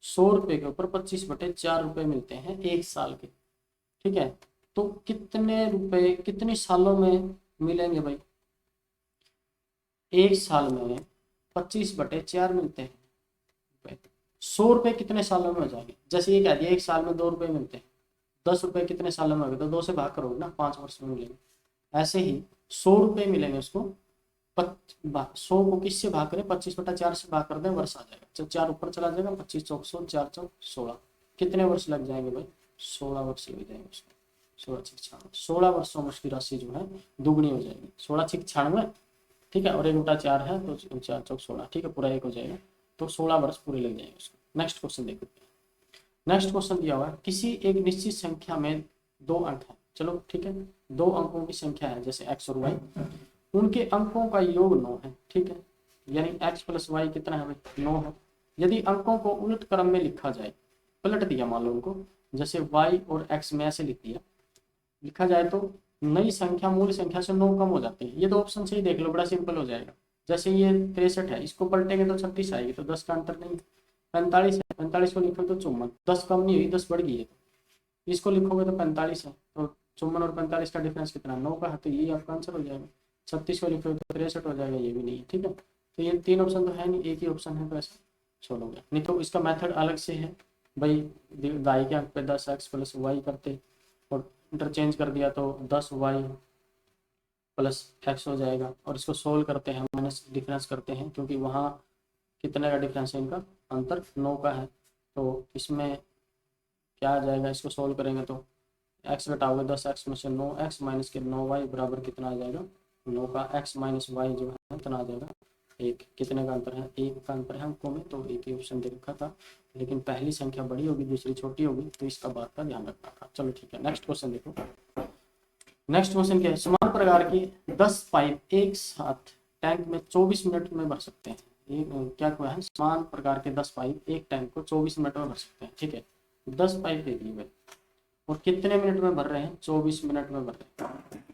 [SPEAKER 1] 100 रुपये के ऊपर 25/4 रुपये मिलते हैं 1 साल के। ठीक है, तो कितने रुपए कितने सालों में मिलेंगे भाई? 1 साल में 25/4 मिलते हैं रुपए। 100 रुपये कितने सालों में हो जाएंगे? जैसे ये कह दिया 1 साल में 2 रुपये मिलते हैं, 10 रुपये कितने सालों में हो गए? तो 2 से भाग करोगे ना, 5 वर्ष में मिलेंगे। ऐसे ही 100 रुपये मिलेंगे उसको, 100 को किससे भाग करें? 25/4 से भाग कर दें, वर्ष आ जाएगा। जब 4 ऊपर चला जाएगा, 25 चौक 100, 4 चौक 16। कितने वर्ष लग जाएंगे भाई? 16 वर्ष लग जाएंगे उसको। 16 6 96, 16 वर्षों में उसकी राशि जो है दुगनी हो जाएगी। 16 6 96, ठीक है, और 1/4 है तो 4 चौक 16। ठीक है, पूरा 1 हो जाएगा, तो 16 वर्ष पूरे लग जाएंगे उसको। नेक्स्ट क्वेश्चन देखो। नेक्स्ट क्वेश्चन दिया हुआ है, किसी एक निश्चित संख्या में 2 अंक है। चलो ठीक है, 2 अंकों की संख्या है जैसे x और y, उनके अंकों का योग 9 है। ठीक है, यानी x प्लस वाई कितना है भाई? 9 है। यदि अंकों को उलट क्रम में लिखा जाए, पलट दिया मान लो उनको, जैसे y और x में ऐसे लिख दिया, लिखा जाए तो नई संख्या मूल संख्या से 9 कम हो जाती है। ये तो ऑप्शन से ही देख लो, बड़ा सिंपल हो जाएगा। जैसे ये 63 है, इसको पलटेंगे तो 36 आएगी, तो 10 का अंतर नहीं। 45 है, 45 को लिखो तो 54, 10 कम नहीं हुई, 10 बढ़ गई है। तो इसको लिखोगे तो 45 है, तो 54 और 45 का डिफरेंस कितना? 9 का है, तो ये आपका आंसर हो जाएगा। 36 को लिखोगे तो 63 हो जाएगा, ये भी नहीं है। ठीक है, तो ये 3 ऑप्शन तो है नहीं, एक ही ऑप्शन है, तो ऐसा छोड़ोगे। नहीं तो इसका मेथड अलग से है भाई, दाई के अंक पे 10x प्लस वाई करते और इंटरचेंज कर दिया तो 10y प्लस x हो जाएगा। और इसको सोल्व करते हैं, माइनस डिफरेंस करते हैं, क्योंकि वहाँ कितने का डिफरेंस है इनका? अंतर 9 का है। तो इसमें क्या आ जाएगा? इसको सोल्व करेंगे तो x घटाओगे 10x में से 9x माइनस के 9y बराबर कितना आ जाएगा? 9 का x माइनस y जो है कितना आ जाएगा? 1। कितने का अंतर है? 1 का अंतर है अंकों में, तो एक ही ऑप्शन दे रखा था, लेकिन पहली संख्या बड़ी होगी दूसरी छोटी होगी, तो इसका बात का ध्यान रखना था। चलो ठीक है, नेक्स्ट क्वेश्चन देखो। नेक्स्ट क्वेश्चन क्या है? समान प्रकार के 10 पाइप एक साथ टैंक में 24 मिनट में भर सकते हैं। ये क्या हुआ है? समान प्रकार के 10 पाइप एक टैंक को 24 मिनट में भर सकते हैं। ठीक है, 10 पाइप दे दिए भाई, और कितने मिनट में भर रहे हैं? 24 मिनट में भर रहे हैं।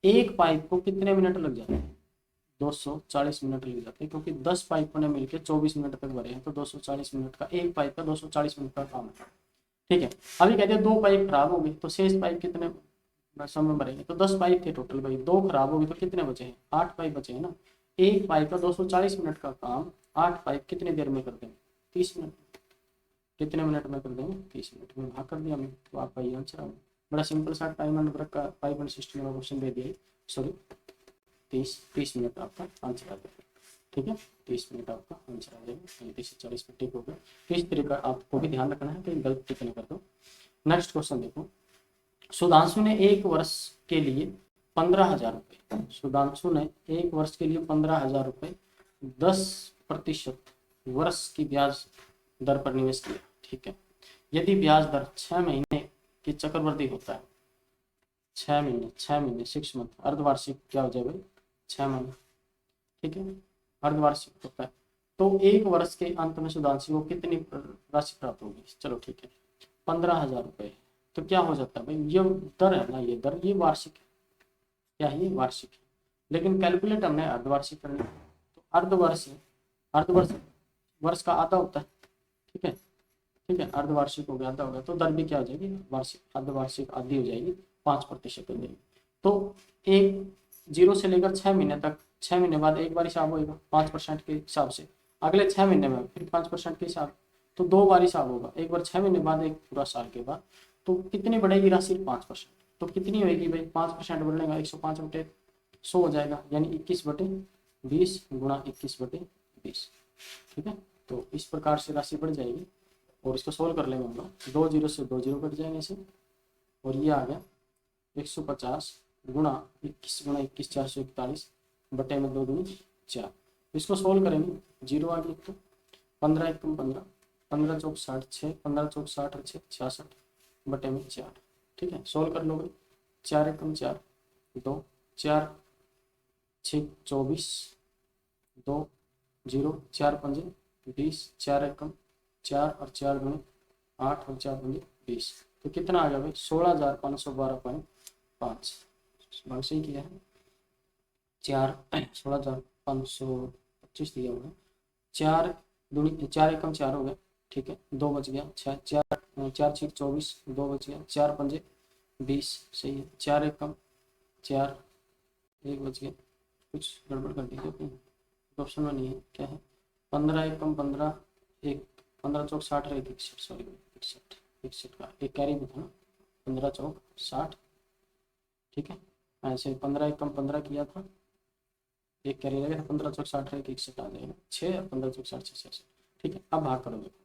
[SPEAKER 1] एक पाइप को कितने मिनट लग जाते हैं? 240 मिनट लग जाते हैं, क्योंकि 10 पाइपों ने मिलकर 24 मिनट तक भरे हैं, तो 240 मिनट का, एक पाइप का 240 मिनट का काम है। ठीक है, अभी कहते हैं 2 पाइप खराब हो गए, तो शेष पाइप कितने समय भरेंगे? तो 10 पाइप थे टोटल भाई, 2 खराब हो गए तो कितने बचे हैं? 8 पाइप बचे हैं ना। एक पाइप का 240 मिनट का काम 8 पाइप कितनी देर में कर देंगे? 30 मिनट। कितने मिनट में कर देंगे, 30 मिनट में भाग कर दिया हमने, तो आपका ये आंसर आ गया। बड़ा सिंपल सा टाइम एंड वर्क का 5 एंड सिस्टम का क्वेश्चन दे दिया, सॉरी 30 मिनट आपका आंसर आ जाएगा। ठीक है, 30 मिनट आपका आंसर आ जाएगा। 35 से 40 में टिक हो गया। तो इस तरीका आपको भी ध्यान रखना है कि गलत टिक नहीं कर दो। नेक्स्ट क्वेश्चन देखो, सुधांशु ने एक वर्ष के लिए 15,000 रुपये, सुधांशु ने एक वर्ष के लिए 15,000 रुपये 10% वर्ष की ब्याज दर पर निवेश किया। ठीक है, यदि ब्याज दर 6 महीने की चक्रवृद्धि होता है, 6 महीने 6 मंथ, अर्धवार्षिक क्या हो जाए भाई, 6 महीने। ठीक है, अर्धवार्षिक होता है, तो एक वर्ष के अंत में सुधांशु को कितनी राशि प्राप्त होगी। चलो ठीक है, 15,000 रुपये, तो क्या हो जाता है भाई, ये दर है ना, ये दर ये वार्षिक है, क्या है ये वार्षिक है, लेकिन कैलकुलेट हमने अर्धवार्षिक करना है, तो अर्धवर्ष वर्ष का आधा होता है। ठीक है, ठीक है, अर्धवार्षिक हो गया, आधा हो गया, तो दर भी क्या हो जाएगी, वार्षिक, अर्धवार्षिक आधी हो जाएगी, 5% हो जाएगी। तो एक 0 से लेकर 6 महीने तक, 6 महीने बाद एक बार हिसाब होगा 5% के हिसाब से, अगले 6 महीने में फिर 5% के हिसाब, तो 2 बार हिसाब होगा, एक बार 6 महीने बाद, एक पूरा साल के बाद। तो कितनी बढ़ेगी राशि, 5%। तो कितनी होगी भाई, 5% बढ़ेगा, 105/100 हो जाएगा, यानी 21/20 गुणा 21/20। ठीक है, तो इस प्रकार से राशि बढ़ जाएगी, और इसको सोल्व कर लेंगे हम लोग, 2 0 से 2 0 कट जाएंगे इसे, और ये आ गया 150 गुणा 21 441 बटे में 2 दूनी 4। इसको सोल्व करेंगे, 0 आ गया, तो 15 एकम 15, 15 चौक 60 6, 15 चौक 60 और 6 66 बटे में 4। ठीक है, सोल्व कर लोगे, 4 एकम 4, 2 4 6 24, 2 0 4 5 20, 4 एकम 4 और 4 दूनी 8 और 4 दूनी 20, तो कितना आ गया भाई, 16,512.5। बहुत सही किया है, 16,525 दिया हुआ है, 4 दूनी 4 एकम 4 हो गया। ठीक है, 2 बच गया, 4 4 6 24, 2 बच गया, 4 5 20, सही है, 4 एकम 4, 1 बच गया, कुछ गड़बड़ कर दी क्योंकि ऑप्शन में नहीं है, क्या है, 15 एकम 15, 1 15 चौक 60 रही 61, सॉरी 61 का एक कैरी भी था ना, 15 चौक 60। ठीक है, ऐसे 15 एकम 15 किया था, एक कैरी लगेगा, 15 चौक 60 रही 61 आ जाएगा, 6 और 15 चौक 60 66। ठीक है, अब भाग करो, देखो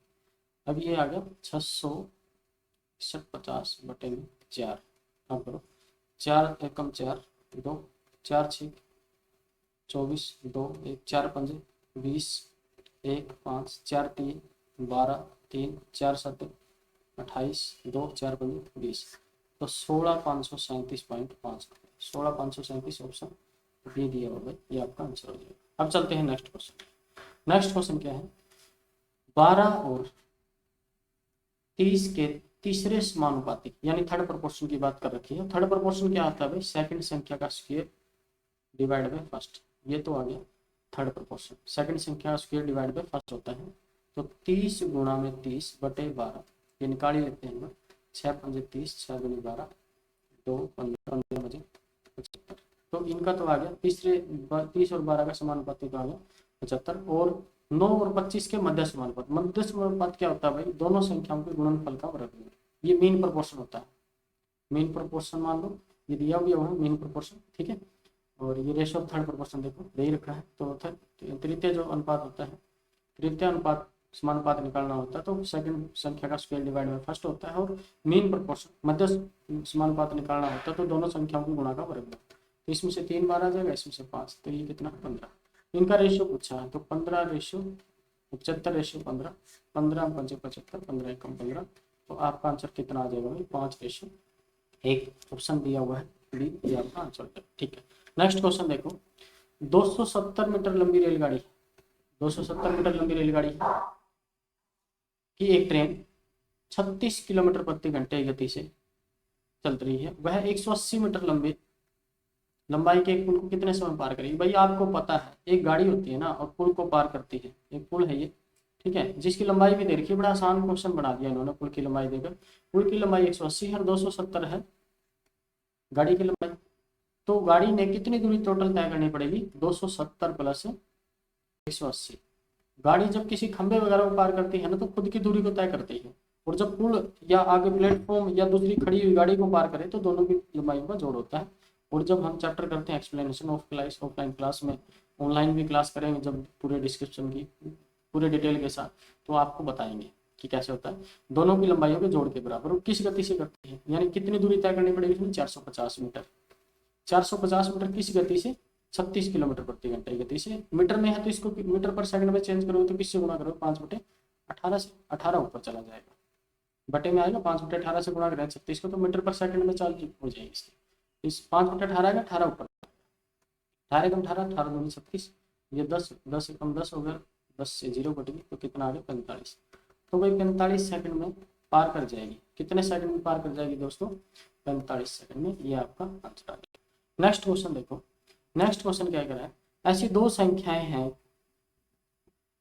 [SPEAKER 1] अब ये आ गया 650 बटे में 4, अब करो, 4 एकम 4, 2 4 6 24, 2 1 4 5 20, 1 5 4 3 12 3 4 7 28, 2 4 5 20, तो 16,537.5, 16,537 ऑप्शन दे दिया होगा, ये आपका आंसर हो जाएगा। अब चलते हैं नेक्स्ट क्वेश्चन। नेक्स्ट क्वेश्चन क्या है, 12 और 30 के तीसरे समानुपातिक, यानी थर्ड प्रोपोर्शन की बात कर रखी है। थर्ड प्रोपोर्शन क्या आता है भाई, सेकंड संख्या का स्क्वायर डिवाइड बाय फर्स्ट, ये तो आ गया थर्ड प्रोपोर्शन। सेकंड संख्या का स्क्वायर डिवाइड बाय फर्स्ट होता है, तो 30 गुणा में 30 बटे 12, ये निकाल ही लेते हैं, 6 5 30, 6 दूनी 12, 2 15 15 बजे 75, तो इनका तो आ गया तीसरे 30 और 12 का समानुपातिक आ गया 75, और 9 और 25 के मध्य समानुपात। मध्य समानुपात क्या होता है भाई, दोनों संख्याओं के गुणनफल का वर्गमूल, ये मीन प्रोपोर्शन होता है। मीन प्रोपोर्शन मान लो, ये दिया हुआ है मीन प्रोपोर्शन। ठीक है, और ये रेशियो ऑफ थर्ड प्रोपोर्शन देखो दे ही रखा है, तो तृतीय जो अनुपात होता है, तृतीय अनुपात समानुपात निकालना होता है, तो सेकंड संख्या का स्क्वायर डिवाइड बाय फर्स्ट होता है, और मीन प्रोपोर्शन मध्य समानुपात निकालना होता है, तो दोनों संख्याओं के गुणा का वर्गमूल। तो इसमें से 3 बार आ जाएगा, इसमें से 5, तो ये कितना 15। इनका रेशियो पूछा है, तो 15 रेशियो 75 रेशियो 15, 15 5 75, 15 एकम 15, तो आपका आंसर कितना आ जाएगा भाई, 5 रेशियो 1। ऑप्शन दिया हुआ है बी, ये आपका आंसर है। ठीक है, नेक्स्ट क्वेश्चन देखो, 270 मीटर लंबी रेलगाड़ी, 270 मीटर लंबी रेलगाड़ी की एक ट्रेन 36 किलोमीटर प्रति घंटे की गति से चल रही है, वह 180 मीटर लंबाई के एक पुल को कितने समय पार करेगी। भाई आपको पता है, एक गाड़ी होती है ना और पुल को पार करती है, एक पुल है ये, ठीक है, जिसकी लंबाई भी दे रखी है, बड़ा आसान क्वेश्चन बना दिया इन्होंने, पुल की लंबाई देकर। पुल की लंबाई 180 है और 270 है गाड़ी की लंबाई, तो गाड़ी ने कितनी दूरी टोटल तय करनी पड़ेगी, 270 प्लस 180, गाड़ी जब किसी खंबे वगैरह को पार करती है ना तो खुद की दूरी को तय करती है, और जब पुल या आगे प्लेटफॉर्म या दूसरी खड़ी हुई गाड़ी को पार करे तो दोनों की लंबाइयों का जोड़ होता है। और जब हम चैप्टर करते हैं explanation of class offline class में, ऑनलाइन भी क्लास करेंगे जब पूरे डिस्क्रिप्शन की पूरे डिटेल के साथ, तो आपको बताएंगे कि कैसे होता है। दोनों की लंबाइयों के जोड़ के बराबर, और किस गति से करती है, यानी कितनी दूरी तय करनी पड़ेगी इसमें, 450 मीटर। 450 मीटर किस गति से, 36 किलोमीटर प्रति घंटे की गति से। मीटर में है तो इसको मीटर पर सेकंड में चेंज करोगे तो किससे गुणा करोगे, 5/18 से, 18 ऊपर चला जाएगा, बटे में आएगा, 5/18 से गुणा करें 36 को तो मीटर पर सेकंड में चाल हो जाएगी इसकी। इस 5/18 का 18 ऊपर, 18 कम 18, 18 दूनी 36, ये 10, 10 कम 10 हो गया, 10 से 0 कट गई तो कितना आ गया 45। तो भाई 45 सेकंड में पार कर जाएगी। कितने सेकंड में पार कर जाएगी दोस्तों, 45 सेकंड में। ये आपका आंसर आ गया। नेक्स्ट क्वेश्चन देखो, नेक्स्ट क्वेश्चन क्या कह रहा है, ऐसी दो संख्याएं हैं,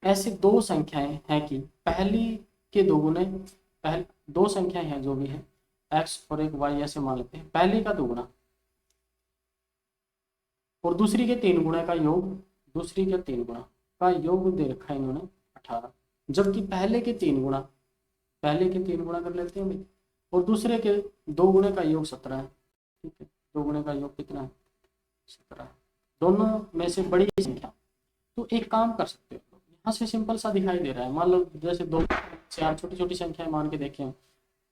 [SPEAKER 1] ऐसी दो संख्याएं हैं कि पहली के दोगुने, पहले दो संख्याएं हैं जो भी है x और एक y ऐसे मान लेते हैं, पहली का दोगुना और दूसरी के 3 गुना का योग, दूसरी के 3 गुना का योग दे रखा है इन्होंने 18, जबकि पहले के 3 गुना, पहले के 3 गुना कर लेते हैं भाई, और दूसरे के 2 गुणे का योग 17 है। ठीक है, 2 गुणे का योग कितना है, 17, दोनों में से बड़ी संख्या। तो एक काम कर सकते हो, यहाँ से सिंपल सा दिखाई दे रहा है, मान लो जैसे 2 4 छोटी छोटी संख्याएं मान के देखें,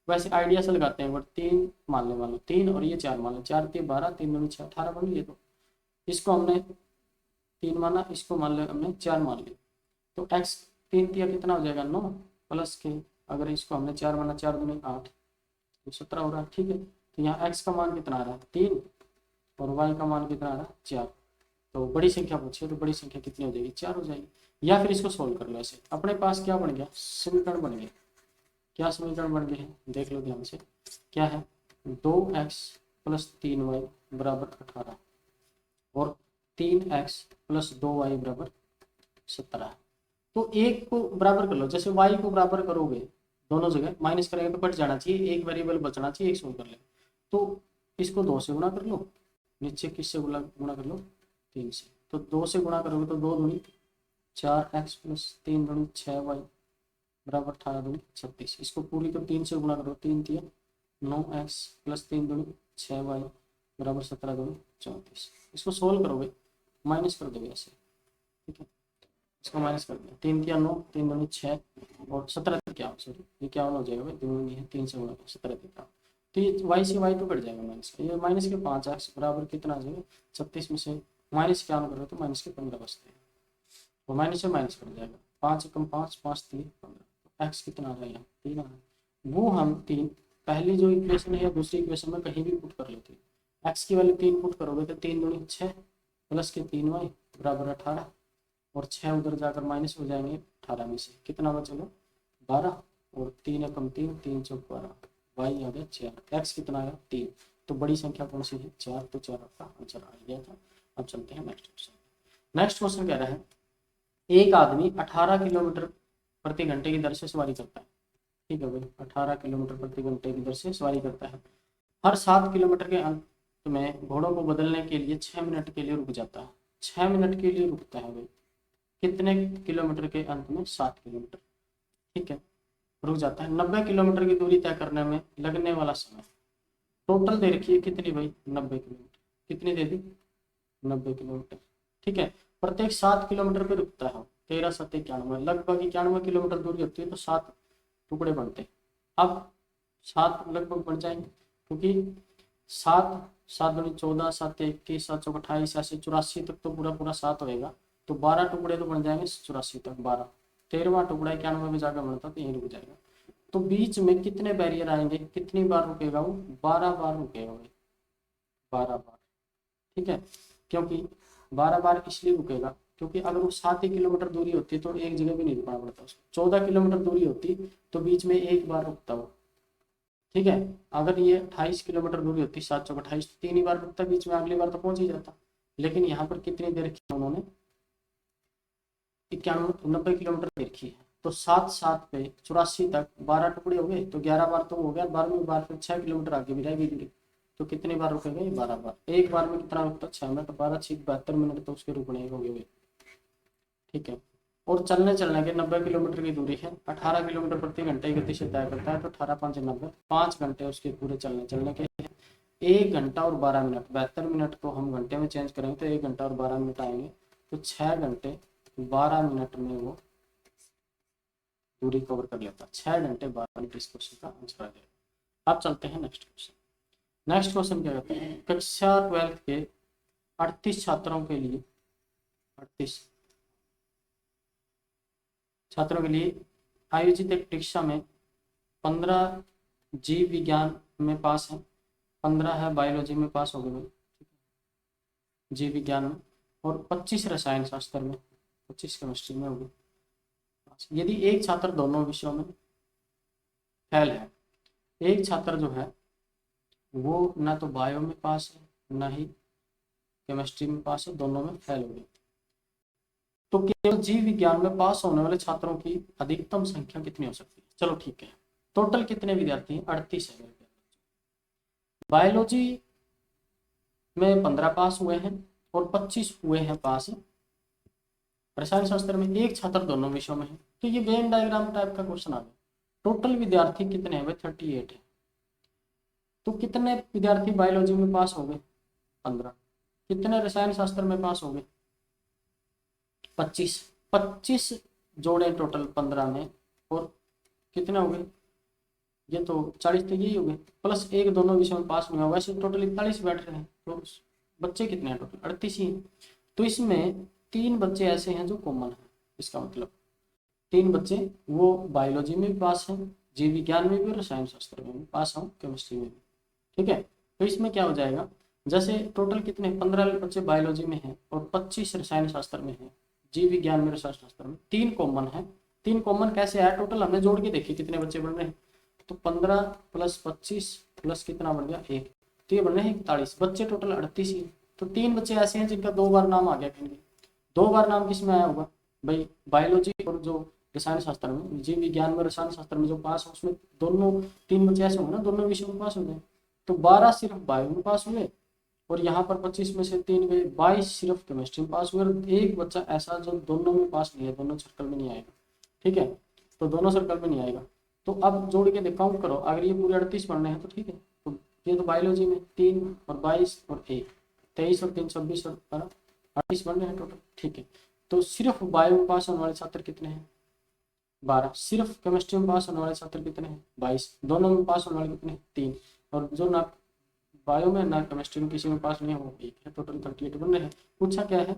[SPEAKER 1] वैसे आइडिया से लगाते हैं, बट 3 मान लो, 3 और ये 4 मान लो, 4 3 12, 3 2 6 18 बन लिए। तो इसको हमने 3 माना, इसको मान लिया हमने 4 मान लिया, तो x 3 तिया कितना हो जाएगा 9 प्लस के, अगर इसको हमने 4 माना, 4 दूनी 8 तो 17 हो रहा है। ठीक है, तो यहाँ x का मान कितना आ रहा है 3 और y का मान कितना आ रहा है 4। तो बड़ी संख्या पूछिए तो बड़ी संख्या कितनी हो जाएगी, 4 हो जाएगी। या फिर इसको सोल्व कर लो ऐसे, अपने पास क्या बन गया, समीकरण बन गया। क्या समीकरण बन गए हैं देख लो ध्यान से, क्या है, 2x प्लस 3y बराबर 18 और 3x प्लस 2y बराबर 17। तो एक को बराबर कर लो, जैसे y को बराबर करोगे दोनों जगह माइनस करेंगे तो कट जाना चाहिए, एक वेरिएबल बचना चाहिए, एक सोल्व कर ले। तो इसको 2 से गुणा कर लो, नीचे किससे गुणा कर लो, 3 से। तो 2 से गुणा करोगे तो 2 दूनी 4x प्लस 3 दूनी 6y बराबर 18 दूनी 36। इसको पूरी को 3 से गुणा करो, 3 तिया 9x प्लस 3 दूनी 6y बराबर 17 दूनी 34। इसको सोल्व करोगे, माइनस कर दोगे ऐसे। ठीक है, इसको माइनस कर दिया, 3 तिया 9, 3 दूनी 6 और 17 क्या, सॉरी ये क्या हो जाएगा भाई, 2 नहीं है, 3 से गुणा करो 17 क्या, तो ये y से y तो कट जाएगा माइनस का, ये माइनस के 5x बराबर कितना आ जाएगा 36 में से माइनस क्या करो तो माइनस के 15 बचते हैं, तो माइनस से माइनस कट जाएगा, 5 कम 5 5 3 15, एक्स कितना आ रहा है यहाँ 3 आ रहा है। वो हम 3 पहली जो इक्वेशन है या दूसरी इक्वेशन में कहीं भी पुट कर लेते हैं, एक्स की वैल्यू 3 पुट करोगे तो 3 दूनी 6 प्लस के 3y बराबर 18 और 6 उधर जाकर माइनस हो जाएंगे 18 में से, कितना बचेगा 12 और 3 कम 3 3 चौक 12, वाई आ गया 4, एक्स कितना आया 3। तो बड़ी संख्या कौन सी है 4, तो 4 आपका आंसर आ गया था। अब चलते हैं नेक्स्ट क्वेश्चन। नेक्स्ट क्वेश्चन कह रहा है, एक आदमी 18 किलोमीटर प्रति घंटे की दर से सवारी करता है। ठीक है भाई, 18 किलोमीटर प्रति घंटे की दर से सवारी करता है, हर 7 किलोमीटर के अंत में घोड़ों को बदलने के लिए 6 मिनट के लिए रुक जाता है। 6 मिनट के लिए रुकता है भाई, कितने किलोमीटर के अंत में 7 किलोमीटर। ठीक है, रुक जाता है। 90 किलोमीटर की दूरी तय करने में लगने वाला समय टोटल दे रखी है कितनी भाई 90 किलोमीटर, कितनी दे दी 90 किलोमीटर। ठीक है, प्रत्येक 7 किलोमीटर पे रुकता है, 13 7 91, लगभग 91 किलोमीटर दूरी होती है, तो 7 टुकड़े बनते हैं। अब 7 लगभग बन जाएंगे, क्योंकि 7 7 दूनी 14 7 21 7 चौक 28 ऐसे 84 तक तो पूरा 7 होएगा, तो 12 टुकड़े तो बन जाएंगे 84 तक, 12 13वां टुकड़ा 91 में जाकर बनता तो यहीं रुक जाएगा। तो बीच में कितने बैरियर आएंगे, कितनी बार रुकेगा वो 12 बार रुकेगा भाई, 12 बार। ठीक है, क्योंकि 12 बार इसलिए रुकेगा क्योंकि अगर वो 7 ही किलोमीटर दूरी होती तो एक जगह भी नहीं रुकना पड़ता उसको, 14 किलोमीटर दूरी होती तो बीच में एक बार रुकता वो। ठीक है, अगर ये 28 किलोमीटर दूरी होती 7 चौक 28 तो 3 ही बार रुकता, बीच में अगली बार तो पहुंच ही जाता। लेकिन यहाँ पर कितनी देर की उन्होंने 90 किलोमीटर देर की है, तो 7 7 पे 84 तक 12 टुकड़े हो गए, तो 11 बार तो हो गया, 12वीं बार फिर 6 किलोमीटर आगे भी रहेगी दूरी, तो कितनी बार रुकेगा ये 12 बार। एक बार में कितना रुकता 6 मिनट, 12 6 72 मिनट तो उसके रुकने हो गए। ठीक है, और चलने के 90 किलोमीटर की दूरी है, 18 किलोमीटर प्रति घंटे की गति से तय करता है, तो 18 5 90, 5 घंटे उसके पूरे चलने के हैं। 1 घंटा और 12 मिनट, 72 मिनट को हम घंटे में चेंज करेंगे तो 1 घंटा और 12 मिनट आएंगे, तो 6 घंटे 12 मिनट में वो दूरी कवर कर लेता है। 6 घंटे 12 मिनट इस क्वेश्चन का आंसर आ जाएगा। अब चलते हैं नेक्स्ट क्वेश्चन। नेक्स्ट क्वेश्चन क्या कहते हैं, कक्षा 12 के 38 छात्रों के लिए 38 छात्रों के लिए आयोजित एक परीक्षा में 15 जीव विज्ञान में पास है, 15 है बायोलॉजी में पास हो गए, जीव विज्ञान में, और 25 रसायन शास्त्र में, 25 केमिस्ट्री में हो गए। यदि एक छात्र दोनों विषयों में फेल है, एक छात्र जो है वो ना तो बायो में पास है ना ही केमिस्ट्री में पास है, दोनों में फेल हो गए, तो केवल जीव विज्ञान में पास होने वाले छात्रों की अधिकतम संख्या कितनी हो सकती है। चलो ठीक है, टोटल कितने विद्यार्थी हैं, 38 है। बायोलॉजी में 15 पास हुए हैं और 25 हुए हैं पास। रसायन शास्त्र में एक छात्र दोनों विषयों में है, तो ये वेन डायग्राम टाइप का क्वेश्चन आ गया। टोटल विद्यार्थी कितने हैं भाई, 38 है। तो कितने विद्यार्थी बायोलॉजी में पास हो गए, 15। कितने रसायन शास्त्र में पास हो गए, 25। 25 जोड़े टोटल 15 में, और कितने हो गए, ये तो 40, तो यही हो गए, प्लस एक दोनों विषयों में पास नहीं हुआ, वैसे टोटल 41 बैठ रहे हैं, तो बच्चे कितने हैं टोटल, 38 ही। तो इसमें 3 बच्चे ऐसे हैं जो कॉमन है, इसका मतलब 3 बच्चे वो बायोलॉजी में भी पास हैं, जीव विज्ञान में भी, रसायन शास्त्र में भी पास हैं, केमिस्ट्री में भी। ठीक है, तो इसमें क्या हो जाएगा, जैसे टोटल कितने 15 बच्चे बायोलॉजी में हैं और 25 रसायन शास्त्र में हैं, जीव विज्ञान में, रसायन शास्त्र में 3 कॉमन है। 3 कॉमन कैसे आया, टोटल हमने जोड़ के देखिए कितने बच्चे बन रहे हैं, तो 15 प्लस 25 प्लस कितना बन गया 1, तो ये बन रहे हैं 41 बच्चे, टोटल 38 ही। तो 3 बच्चे ऐसे हैं जिनका 2 बार नाम आ गया, कहेंगे 2 बार नाम किस में आया होगा भाई, बायोलॉजी और जो रसायन शास्त्र में, जीव विज्ञान में, रसायन शास्त्र में जो पास है उसमें दोनों 3 बच्चे ऐसे होंगे ना, दोनों विषयों में पास हो गए, तो 12 सिर्फ बायो में पास हुए, और यहाँ पर 25 में से 3 गए, 22 सिर्फ केमिस्ट्री में पास हुए, और एक बच्चा ऐसा जो दोनों में पास नहीं है, दोनों सर्कल में नहीं आएगा। ठीक है, तो दोनों सर्कल में नहीं आएगा। तो अब जोड़ के काउंट करो, अगर ये पूरे 38 पढ़ने हैं तो ठीक है, तो ये तो बायोलॉजी में 3 और 22 और 1, 23 और 3 26 और 38 बन रहे हैं टोटल। ठीक है, तो सिर्फ बायो में पास होने वाले छात्र कितने हैं, 12। सिर्फ केमिस्ट्री में पास होने वाले छात्र कितने हैं, 22। दोनों में पास होने वाले कितने हैं, 3। और जो ना बायो में ना केमिस्ट्री में किसी में पास नहीं है वो 1 है, टोटल 38 बन रहे हैं। पूछा क्या है,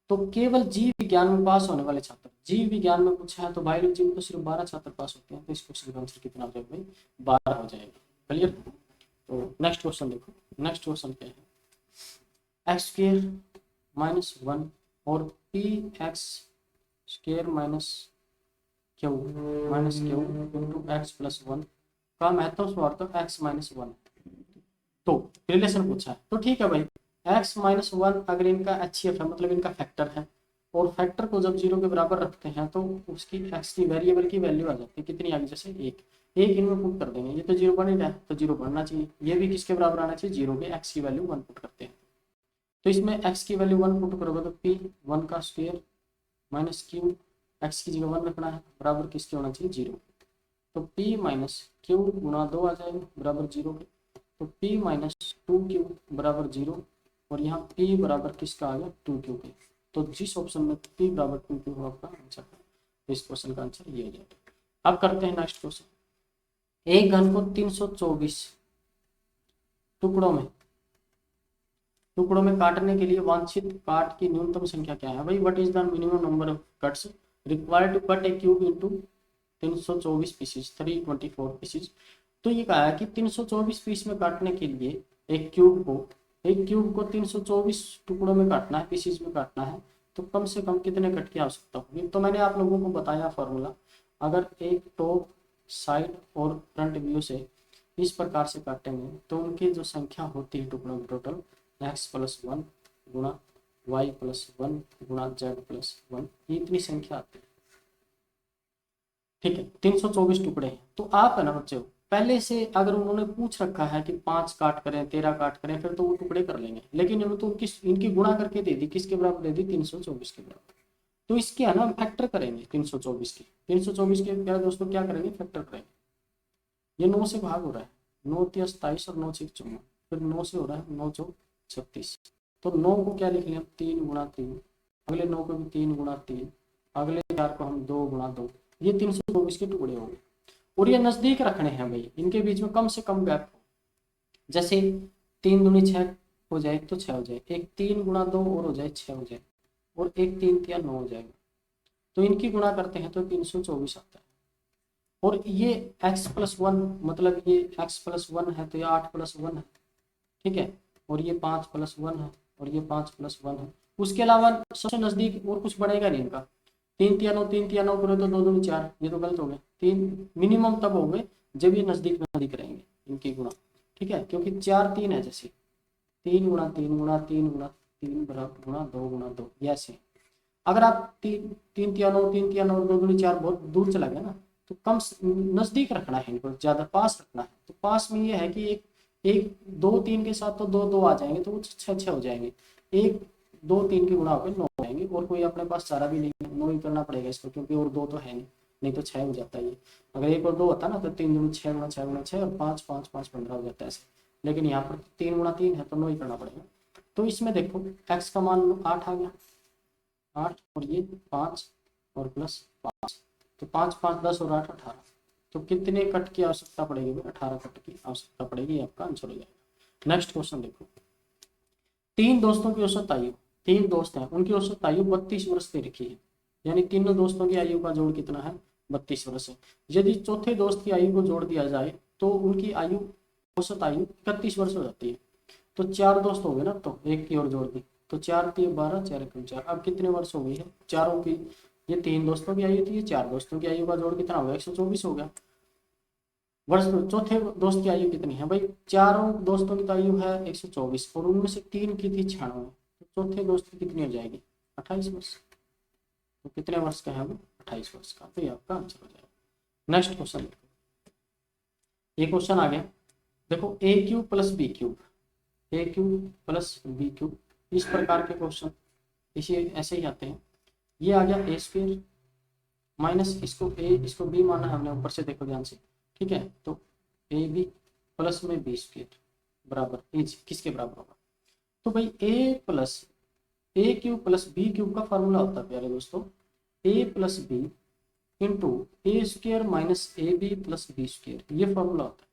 [SPEAKER 1] तो केवल जीव विज्ञान में पास होने वाले छात्र, जीव विज्ञान में पूछा है तो बायोलॉजी में तो सिर्फ 12 छात्र पास होते हैं, तो इस क्वेश्चन का आंसर कितना हो जाएगा भाई, 12 हो जाएगा। क्लियर। तो नेक्स्ट क्वेश्चन देखो, नेक्स्ट क्वेश्चन क्या है, एक्स स्क्वायर माइनस 1 और P x square minus Q into x plus 1 का महत्तम स्वार्थक एक्स माइनस 1, तो रिलेशन पूछा है। तो ठीक है भाई, x माइनस 1 अगर इनका HCF है, मतलब इनका फैक्टर है, और फैक्टर को जब 0 के बराबर रखते हैं तो उसकी x की वेरिएबल की वैल्यू आ जाती है, कितनी आ गई, जैसे 1 इनमें पुट कर देंगे, ये तो 0 बन ही रहा है तो 0 बढ़ना चाहिए, ये भी किसके बराबर आना चाहिए, 0 के, x की वैल्यू 1 पुट करते हैं, तो इसमें x की वैल्यू 1 पुट करोगे तो p 1 का स्क्वायर माइनस q, x की जगह 1 रखना है, बराबर किसके होना चाहिए, 0, तो p माइनस q गुणा 2 आ जाएगा बराबर 0 के, तो p माइनस 2q बराबर 0, और यहाँ p बराबर किसका आ गया, 2q के, तो जिस ऑप्शन में p बराबर 2q हो आपका आंसर है, तो इस क्वेश्चन का आंसर ये हो जाएगा। अब करते हैं नेक्स्ट क्वेश्चन, एक घन को 324 टुकड़ों में काटने के लिए वांछित काट की न्यूनतम संख्या क्या है भाई, what is the minimum number of cuts required to cut a cube into 324 pieces, 324 pieces. तो ये कहा है कि 324 पीस में काटने के लिए एक क्यूब को 324 टुकड़ों में काटना है, पीसेस में काटना है, तो कम से कम कितने कट की आवश्यकता होगी। तो मैंने आप लोगों को बताया फॉर्मूला, अगर एक टॉप साइड और फ्रंट व्यू से इस प्रकार से काटेंगे तो उनकी जो संख्या होती है टुकड़ों की टोटल x प्लस 1 गुणा y प्लस 1 गुणा z प्लस 1, ये इतनी संख्या आती है। ठीक है, 324 टुकड़े हैं, तो आप है ना बच्चों, पहले से अगर उन्होंने पूछ रखा है कि 5 काट करें 13 काट करें, फिर तो वो टुकड़े कर लेंगे, लेकिन इन्होंने तो इनकी गुणा करके दे दी, किसके बराबर दे दी, 324 के बराबर। तो इसके है ना फैक्टर करेंगे 324 के। 324 के प्यारे दोस्तों क्या करेंगे, फैक्टर करेंगे। ये 9 से भाग हो रहा है, 9 तिया 27 और 9 6 54, फिर 9 से हो रहा है 9 चौक 36। तो 9 को क्या लिख लिया 3 गुणा 3, अगले 9 को भी 3 गुणा 3, अगले 4 को हम 2 गुणा 2। ये 324 के टुकड़े हो गए। और ये नजदीक रखने हैं भाई, इनके बीच में कम से कम गैप हो। जैसे 3 दूनी 6 हो जाए तो 6 हो जाए, एक 3 गुणा 2 और हो जाए 6 हो जाए, और एक 3 तिया 9 हो जाएगा। तो इनकी गुणा करते हैं तो 324 आता है। और ये x+1 मतलब ये x+1 है तो ये 8+1 है, ठीक है। और ये 5+1 है और ये 5+1 है। उसके अलावा सबसे नजदीक और कुछ बढ़ेगा नहीं इनका। 3 तिया 9, 3 तिया 9 करो तो 2 दूनी 4, ये तो गलत हो गया। 3 मिनिमम तब हो गए जब ये नजदीक नजदीक रहेंगे इनकी गुणा, ठीक है, क्योंकि 4 3 है। जैसे 3 गुणा 3 गुणा 3 गुणा 3 बराबर गुणा 2 गुणा 2, ऐसे। अगर आप 3 तिया 9, 3 तिया 9 2 दूनी 4 बहुत दूर चला गया ना, तो कम नजदीक रखना है इनको, ज्यादा पास रखना है। तो पास में ये है कि एक एक 2 3 के साथ तो 2 2 आ जाएंगे तो वो 6 6 हो जाएंगे। 1 2 3 की गुणा होकर 9 हो जाएंगे। और कोई अपने पास सारा भी नहीं है, 9 ही करना पड़ेगा इसको, क्योंकि और 2 तो है नहीं, नहीं तो 6 हो जाता है ये। अगर 1 और 2 होता ना तो 3 दूनी 6 गुणा 6 गुणा 6 और 5 5 5 15 हो जाता है ऐसे। लेकिन यहाँ पर 3 गुणा 3 है तो 9 ही करना पड़ेगा। तो इसमें देखो x का मान 8 आ गया, 8 और ये 5 और प्लस 5, तो 5 5 10 और 8 18। तो कितने कट की आवश्यकता पड़ेगी, 18 कट की आवश्यकता पड़ेगी, आपका आंसर हो जाएगा। नेक्स्ट क्वेश्चन देखो, 3 दोस्तों की औसत आयु, 3 दोस्त हैं उनकी औसत आयु 32 वर्ष दे रखी है, यानी तीनों दोस्तों की आयु का जोड़ कितना है, 32 वर्ष है। यदि चौथे दोस्त की आयु को जोड़ दिया जाए तो उनकी आयु औसत आयु 31 वर्ष हो जाती है। तो 4 दोस्त हो गए ना, तो एक की और जोड़ दी तो 4 3 12 4 1 4। अब कितने वर्ष हो गई है चारों की, ये 3 दोस्तों की आयु थी, ये 4 दोस्तों की आयु का जोड़ कितना हो गया, 124 हो गया। वर्ष चौथे दोस्त की आयु कितनी है भाई, चारों दोस्तों की तो आयु है 124 और उनमें से 3 की थी 96, तो चौथे दोस्त की कितनी हो जाएगी 28 वर्ष। तो कितने वर्ष का है वो, 28 वर्ष का। तो ये आपका आंसर हो जाएगा। नेक्स्ट क्वेश्चन देखो, ये क्वेश्चन आ गया, देखो ए क्यूब प्लस बी क्यूब, ए क्यूब प्लस बी क्यूब, इस प्रकार के क्वेश्चन इसी ऐसे ही आते हैं। ये आ गया ए स्क्वायर माइनस इसको ए इसको बी माना है हमने ऊपर से, देखो ध्यान से, ठीक है। तो ए बी प्लस में बी स्क्वायर बराबर इज किसके बराबर होगा, तो भाई a cube plus b cube का फॉर्मूला होता है प्यारे दोस्तों, a plus b into a square minus a b plus b square, ये फॉर्मूला होता है।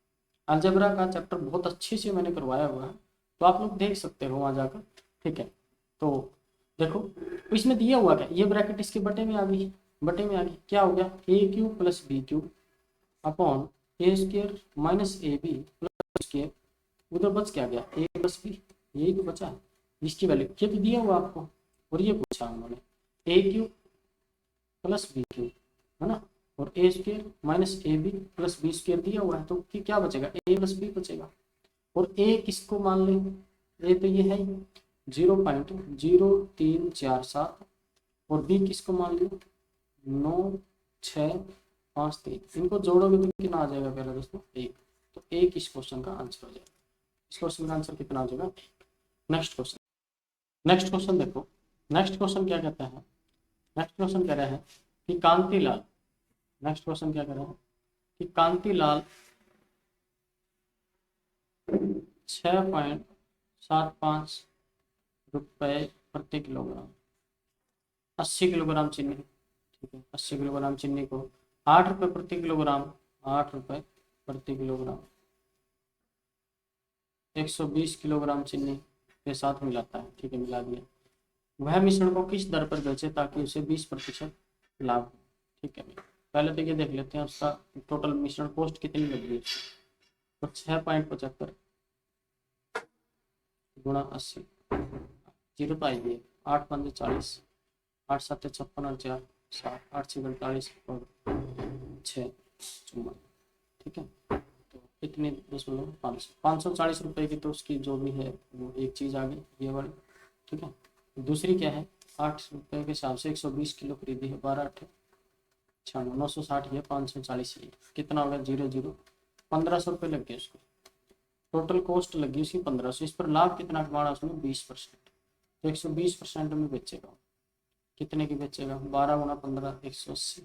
[SPEAKER 1] अलजेब्रा का चैप्टर बहुत अच्छे से मैंने करवाया हुआ है, तो आप लोग देख सकते हो वहाँ जाकर, ठीक है। तो देखो इसमें दिया हुआ क्या, ये ब्रैकेट इसके बटे में आ गई, बटे में आ गई, क्या हो गया a cube plus b cube upon a square minus a b plus square, उधर बच क्या गया ए प्लस बी, यही तो बचा है। इसकी वैल्यू ये तो दिया हुआ आपको, और ये पूछा उन्होंने a cube plus b cube, है ना, और a square minus a b plus b square दिया हुआ है, तो क्या बचेगा ए प्लस बी बचेगा। और ए किसको मान लें, ए तो ये है 0.0347 और बी किसको मान लिया 9653, इनको जोड़ोगे तो कितना आ जाएगा पहले दोस्तों 1। तो एक इस क्वेश्चन का आंसर हो जाएगा। इस क्वेश्चन का आंसर कितना आ जाएगा। नेक्स्ट क्वेश्चन, नेक्स्ट क्वेश्चन देखो, नेक्स्ट क्वेश्चन क्या कहता है, नेक्स्ट क्वेश्चन कह रहा है कि कांतिलाल, नेक्स्ट क्वेश्चन क्या कह रहा है कि कांतिलाल 6.75 रुपए प्रति किलोग्राम, 80 किलोग्राम चीनी, ठीक है, 80 किलोग्राम चीनी को 8 रुपये प्रति किलोग्राम, 8 रुपये प्रति किलोग्राम 120 किलोग्राम चीनी के साथ मिलाता है, ठीक है, मिला दिया। वह मिश्रण को किस दर पर बेचे ताकि उसे 20% लाभ हो, ठीक है। पहले तो ये देख लेते हैं उसका टोटल मिश्रण कॉस्ट कितनी लग रही है, तो 6.75 गुणा 80, जीरो तो आएगी 8 5 40, 8 7 56 और 4 7, 8 6 48 और 6 54, ठीक है। तो इतने 540 रुपए की तो उसकी जो भी है वो एक चीज़ आ गई ये वाली, ठीक है। दूसरी क्या है 8 रुपये के हिसाब से 120 किलो खरीदी है, 12 8 96 960 है, 540 ये कितना होगा 0 0 1500 रुपये लग गए उसको, टोटल कॉस्ट लगी उसकी 1500। इस पर लाभ कितना कमाना उसने 20%, तो 120% में बेचेगा। कितने की बेचेगा, 12 गुना 15 180,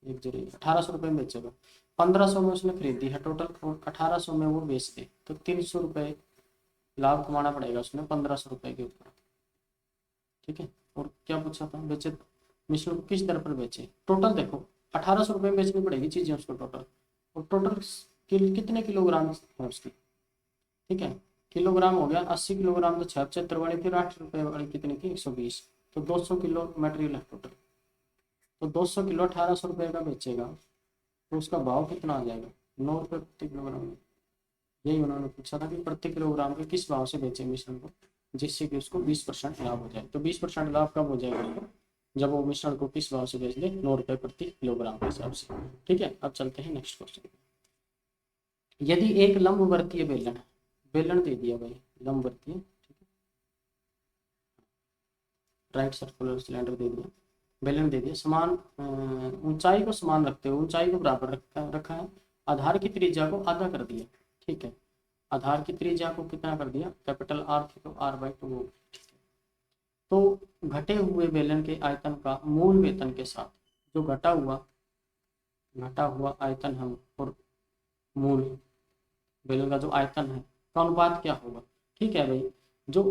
[SPEAKER 1] एक जरिए 1800 रुपये में बेचेगा। 1500 में उसने खरीदी है टोटल और 1800 में वो बेच दे तो 300 रुपये लाभ कमाना पड़ेगा उसने 1500 रुपये के ऊपर। ठीक है, और क्या पूछा था, बेचे मिश्रण को किस दर पर बेचे। टोटल देखो 1800 रुपये में बेचनी पड़ेगी चीजें उसको टोटल, और टोटल कितने किलोग्राम है उसकी। ठीक है, किलोग्राम हो गया 80 किलोग्राम, तो 76 वाली फिर 8 रुपये वाली कितने की 120, तो 200 किलो मटेरियल है टोटल। तो 200 किलो 1800 रुपये का बेचेगा तो उसका भाव कितना आ जाएगा, 9 रुपये प्रति किलोग्राम। यही उन्होंने पूछा था कि प्रति किलोग्राम के किस भाव से बेचे मिश्रण को, जिससे कि उसको 20% लाभ हो जाए। तो 20% लाभ कब हो जाएगा उसको, जब वो मिश्रण को किस भाव से बेच दे, 9 रुपये प्रति किलोग्राम के हिसाब से। ठीक है, अब चलते हैं नेक्स्ट क्वेश्चन। यदि एक लंबवर्तीय बेलन, बेलन दे दिया भाई लंबवर्तीय, राइट सर्कुलर सिलेंडर दे दिया, बेलन दे दिया, समान ऊंचाई को समान रखते हुए ऊंचाई को बराबर रखा है, आधार की त्रिज्या को आधा कर दिया। ठीक है, आधार की त्रिज्या को कितना कर दिया, कैपिटल आर थी तो r/2। तो घटे हुए बेलन के आयतन का मूल वेतन के साथ जो घटा हुआ आयतन हम और मूल बेलन का जो आयतन है का अनुपात क्या होगा। ठीक है भाई, जो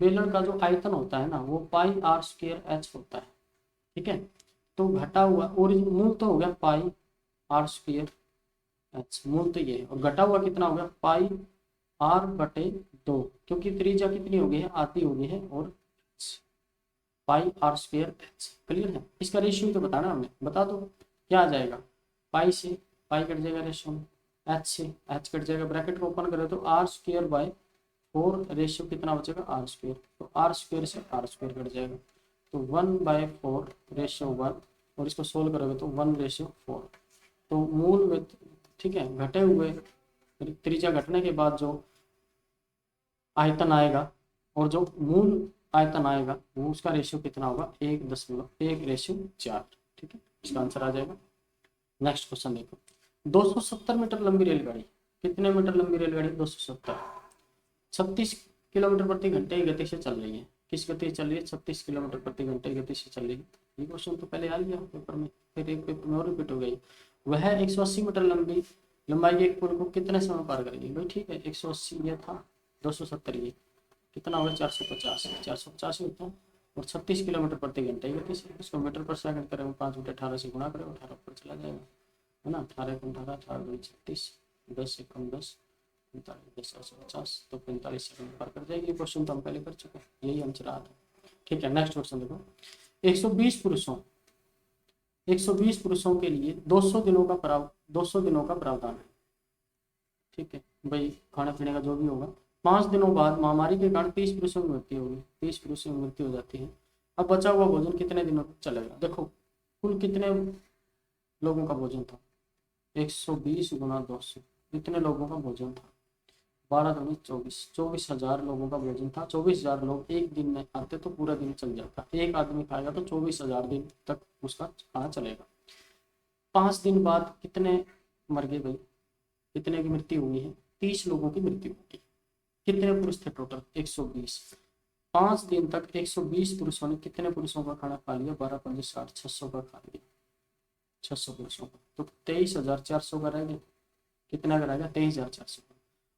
[SPEAKER 1] बेलन का जो आयतन होता है ना वो πr² होता है। ठीक है, तो घटा हुआ ओरिजिन मूल तो हो गया πr², मूल तो ये है, और घटा हुआ कितना हो गया πr/2, क्योंकि त्रिज्या कितनी हो गई है, आधी हो गई है, और πr²। क्लियर है, इसका रेशियो तो बताना हमने, बता दो क्या आ जाएगा, पाई से पाई कट जाएगा रेशियो में, एच से एच कट जाएगा, ब्रैकेट को ओपन करें तो r²/4 रेशियो कितना बचेगा r², तो r² से r² कट जाएगा, तो 1/4 रेशियो 1, और इसको सोल्व करोगे तो 1/4। तो मूल में, ठीक है, घटे हुए त्रिज्या घटने के बाद जो आयतन आएगा और जो मूल आयतन आएगा वो उसका रेशियो कितना होगा, 1:1/4। ठीक है, इसका आंसर आ जाएगा। नेक्स्ट क्वेश्चन देखो, 270 मीटर लंबी रेलगाड़ी, कितने मीटर लंबी रेलगाड़ी, 270, 36 किलोमीटर प्रति घंटे की गति से चल रही है। किस गति से चल रही है, 36 किलोमीटर प्रति घंटे की गति से चल रही है। ये क्वेश्चन तो पहले आ लिया पेपर में, फिर एक पेपर में और रिपीट हो गई। वह 180 मीटर लंबाई के एक पुल को कितने समय पार करेगी भाई। ठीक है, 180 ये था, 270 ये कितना होगा, 450 ही होता है, और 36 किलोमीटर प्रति घंटे की गति से, इसको मीटर पर सेकंड करें 5/18 से गुणा करें, 18 पर चला जाएगा, है ना, 18 × 18 4 36, 10 से कम 10 45 450, तो 45 सेकंड पार कर जाएगी। क्वेश्चन तो हम पहले कर चुके हैं, यही आंसर आ था। ठीक है, नेक्स्ट क्वेश्चन देखो, 120 पुरुषों के लिए 200 दिनों का प्रावधान है। ठीक है भाई, खाने पीने का जो भी होगा। 5 दिनों बाद महामारी के कारण 30 पुरुषों की मृत्यु होगी, 30 पुरुषों की मृत्यु हो जाती है। अब बचा हुआ भोजन कितने दिनों तक चलेगा। देखो कुल कितने लोगों का भोजन था, 120 × 200, कितने लोगों का भोजन था, 12 दूनी 24,000 लोगों का भोजन था। 24,000 लोग एक दिन में आते तो पूरा दिन चल जाता, एक आदमी खाएगा तो 24,000 दिन तक उसका खाना चलेगा। 5 दिन बाद कितने मर गए भाई, कितने की मृत्यु हुई है, 30 लोगों की मृत्यु हुई। कितने पुरुष थे टोटल, 120। 5 दिन तक 120 पुरुषों ने कितने पुरुषों का खाना खा लिया, 12 × 5 = 60, 600 का खा लिया, 600 पुरुषों का, तो 23,400 का रह गया, कितना का रह गया, 23,400 का।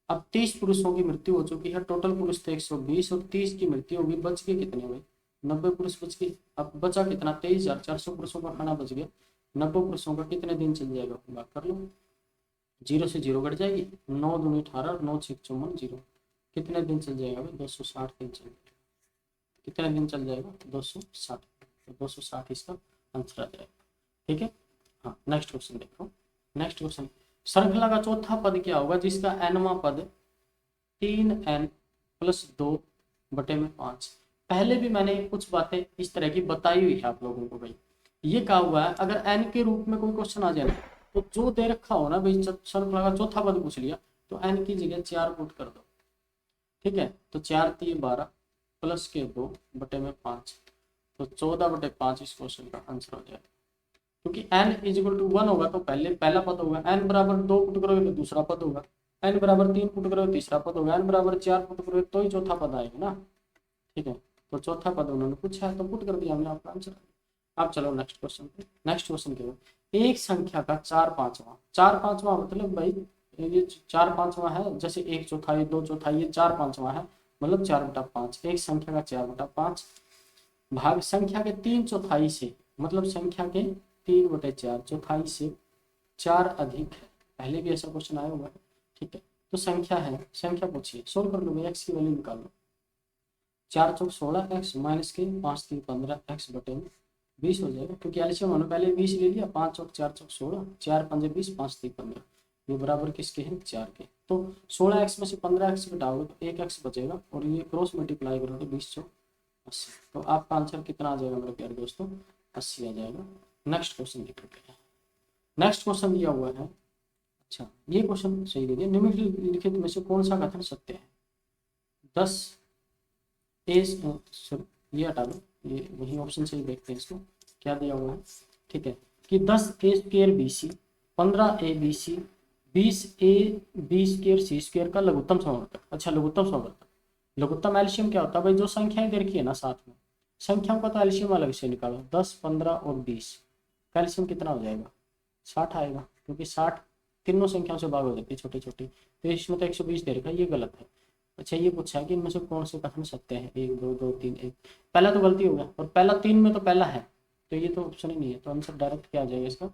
[SPEAKER 1] अब 30 पुरुषों की मृत्यु हो चुकी है, टोटल पुरुष थे 120 और 30 की मृत्यु होगी, बच गए कितने भाई, 90 पुरुष बच गए। अब बचा कितना, 23,400 पुरुषों का खाना बच गया। 90 पुरुषों का कितने दिन चल जाएगा, बात कर लो, 0 से 0 कट जाएगी, 9 दूनी 18 और 9 6 54 0, कितने दिन चल जाएगा भाई, 260 दिन चल जाएगा। कितने दिन चल जाएगा, 260, तो 260 इसका आंसर आ जाएगा। ठीक है, हाँ नेक्स्ट क्वेश्चन देखो। नेक्स्ट क्वेश्चन, श्रृंखला का चौथा पद क्या होगा जिसका nवां पद 3n + 2/5। पहले भी मैंने कुछ बातें इस तरह की बताई हुई है आप लोगों को भाई। ये कहा हुआ है अगर n के रूप में कोई क्वेश्चन आ जाए तो जो दे रखा हो ना भाई, श्रृंखला का चौथा पद पूछ लिया तो n की जगह 4 पुट कर दो। ठीक है, तो 4 × 3 = 12 + के 2/5, तो 14/5 इस क्वेश्चन का आंसर हो जाएगा। क्योंकि n = 1 होगा तो पहला पद होगा, n = 2 पुट करोगे तो दूसरा पद होगा, n = 3 पुट करोगे तीसरा पद होगा, n = 4 पुट करोगे तो ही चौथा पद आएगा ना। ठीक है, तो चौथा पद उन्होंने पूछा है तो पुट कर दिया हमने, आपका आंसर। अब चलो नेक्स्ट क्वेश्चन पे। नेक्स्ट क्वेश्चन क्या है, एक संख्या का 4/5, 4/5 मतलब भाई ये 4/5 है, जैसे 1/4 2/4 ये 4/5 है, मतलब 4/5। एक संख्या का 4/5 भाग संख्या के 3/4 से, मतलब संख्या के 3/4 चौथाई से 4 अधिक है। पहले भी ऐसा क्वेश्चन आया हुआ है, ठीक है। तो संख्या है, संख्या पूछिए, सोल्व कर लो भाई, एक्स की वैल्यू निकाल लो। 4 चौक 16 एक्स माइनस के 5 3 15 एक्स बटे में 20 हो जाएगा, क्योंकि एलसीएम हमने पहले 20 ले लिया। 5 चौक 4 चौक 16, 4 पंजे 20, 5 3 15, ये बराबर किसके हैं, 4 के। तो 16 एक्स में से 15 एक्स घटाओगे तो 1 एक्स बचेगा, और ये क्रॉस मल्टीप्लाई करोगे 20 चौक 80। तो आपका आंसर कितना आ जाएगा मेरे प्यारे दोस्तों, 80 आ जाएगा। नेक्स्ट क्वेश्चन देख लेते हैं। नेक्स्ट क्वेश्चन दिया हुआ है, अच्छा ये क्वेश्चन सही दे दिया, निम्नलिखित में से कौन सा कथन सत्य है। 10 ए, ये हटा लो, ये वही ऑप्शन से ही देखते हैं इसको क्या दिया हुआ है, ठीक है। कि 10a² BC 15a BC 20a B² C² का लघुत्तम समवर्तक। अच्छा लघुत्तम समवर्तक, लघुत्तम एलसीएम क्या होता है भाई, जो संख्याएं दे रखी है ना साथ में, संख्याओं का तो एलसीएम अलग से निकालो। 10 15 और 20 का एलसीएम कितना हो जाएगा, 60 आएगा, क्योंकि 60 तीनों संख्याओं से भाग हो जाती है छोटी छोटी, तो इसमें तो 120 दे रखा है, ये गलत है। अच्छा ये पूछा है कि इनमें से कौन से कथन सत्य है, 1 2 2 3 1, पहला तो गलती हो गया, और पहला 3 में तो पहला है, तो ये तो ऑप्शन ही नहीं है, तो आंसर डायरेक्ट क्या आ जाएगा इसका,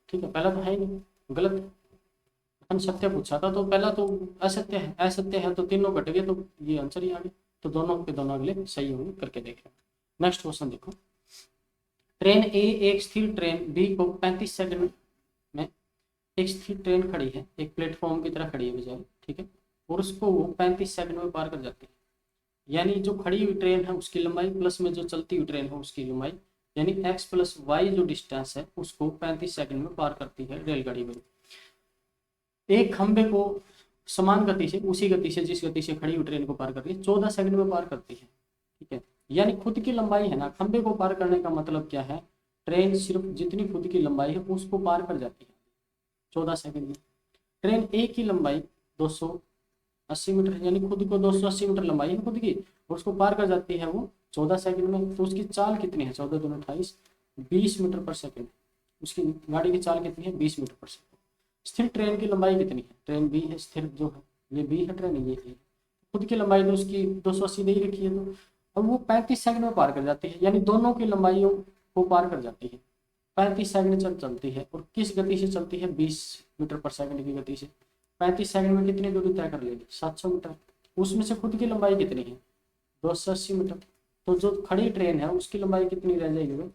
[SPEAKER 1] ठीक है। पहला तो है ही नहीं, गलत कथन सत्य पूछा था, तो पहला तो असत्य है, असत्य है तो तीनों घट गए, तो ये आंसर ही आ गया। तो दोनों के दोनों अगले सही होंगे, करके देखें। नेक्स्ट क्वेश्चन देखो, ट्रेन ए एक स्थिर ट्रेन बी को 35 सेकंड में, एक स्थिर ट्रेन खड़ी है, एक प्लेटफॉर्म की तरह खड़ी है बेचारी, ठीक है, और उसको वो 35 सेकंड में पार कर जाती है। यानी जो खड़ी हुई ट्रेन है उसकी लंबाई प्लस में जो चलती हुई ट्रेन है उसकी लंबाई, यानी x + y जो डिस्टेंस है उसको 35 सेकंड में पार करती है रेलगाड़ी में। एक खंबे को समान गति से, उसी गति से जिस गति से खड़ी हुई ट्रेन को पार करती है, 14 सेकंड में पार करती है, ठीक है। यानी खुद की लंबाई है ना, खंबे को पार करने का मतलब क्या है, ट्रेन सिर्फ जितनी खुद की लंबाई है उसको पार कर जाती है 14 सेकंड में। ट्रेन ए की लंबाई 280 मीटर, यानी खुद को 280 मीटर लंबाई है खुद की, और उसको पार कर जाती है वो 14 सेकंड में। तो उसकी चाल कितनी है, 14 दूनी 28, 20 मीटर पर सेकंड। उसकी गाड़ी की चाल कितनी है, 20 मीटर पर सेकंड। स्थिर ट्रेन की लंबाई कितनी है, ट्रेन बी है, स्थिर जो है ये बी है ट्रेन, ये ए। खुद की लंबाई तो उसकी 280 दे ही रखी है, तो अब वो 35 सेकंड में पार कर जाती है, यानी दोनों की लंबाइयों को पार कर जाती है। 35 सेकंड चलती है, और किस गति से चलती है, 20 मीटर पर सेकंड की गति से। 35 सेकंड में कितनी दूरी तय कर लेगी, 700 मीटर। उसमें से खुद की लंबाई कितनी है, 280 मीटर। तो जो खड़ी ट्रेन है उसकी लंबाई कितनी रह जाएगी,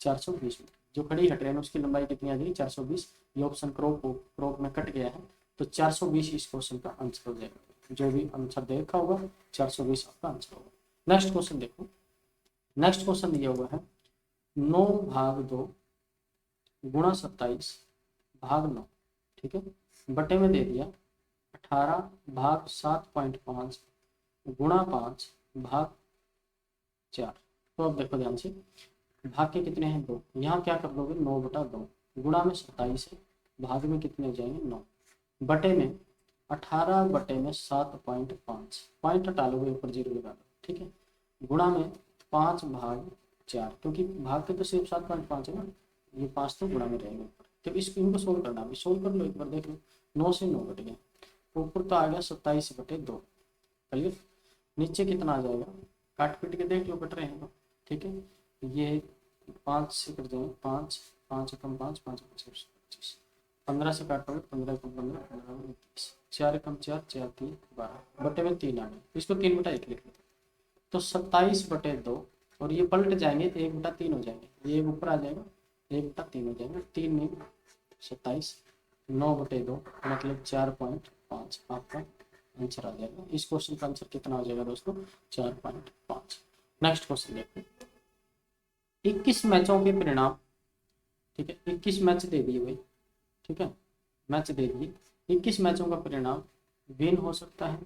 [SPEAKER 1] 420 मीटर। जो खड़ी है ट्रेन उसकी लंबाई कितनी आ जाएगी, 420। ये ऑप्शन क्रॉप में कट गया है, तो 420 इस क्वेश्चन का आंसर हो जाएगा। जो भी आंसर देखा होगा 420 आपका आंसर होगा। नेक्स्ट क्वेश्चन देखो, नेक्स्ट क्वेश्चन दिया हुआ है 9/2 गुणा 27 भाग 9, ठीक है, बटे में दे दिया 18 भाग 7.5 गुणा 5 भाग 4। तो अब देखो ध्यान से, भाग के कितने हैं, 2, यहाँ क्या कर दोगे 9/2, गुणा में 27 है, भाग में कितने हो जाएंगे 9, बटे में 18 बटे में 7.5, पॉइंट हटा लोगे ऊपर 0 लगा दो, ठीक है, गुणा में 5 भाग 4, क्योंकि भाग के तो सिर्फ 7.5 है ना, ये 5 तो गुणा में रहेगा ऊपर। तो इसको इनको सोल्व करना, अभी सोल्व कर लो एक बार, देख लो 9 से 9 कट गया, ऊपर तो आ गया 27/2, क्लियर। नीचे कितना आ जाएगा, काट पीट के देख लो, कट रहे हैं तो, ठीक है। ये 5 से कट जाएंगे, 5 5 कम 5 5 25, 15 से काटोगे 15 कम 15 15 21, 4 कम 4 4 3 12, बटे में 3 आ गए, इसको 3/1 लिख लो। तो 27/2, और ये पलट जाएंगे 1/3 हो जाएंगे, ये ऊपर आ जाएगा 1/3 हो जाएगा, 3 नहीं 27, 9/2 मतलब 4.5 आपका आंसर आ जाएगा। इस क्वेश्चन का आंसर कितना हो जाएगा दोस्तों, 4.5। नेक्स्ट क्वेश्चन देखते हैं, 21 मैचों के परिणाम, ठीक है, 21 मैच दे दिए भाई, ठीक है, मैच दे दिए, 21 मैचों का परिणाम विन हो सकता है,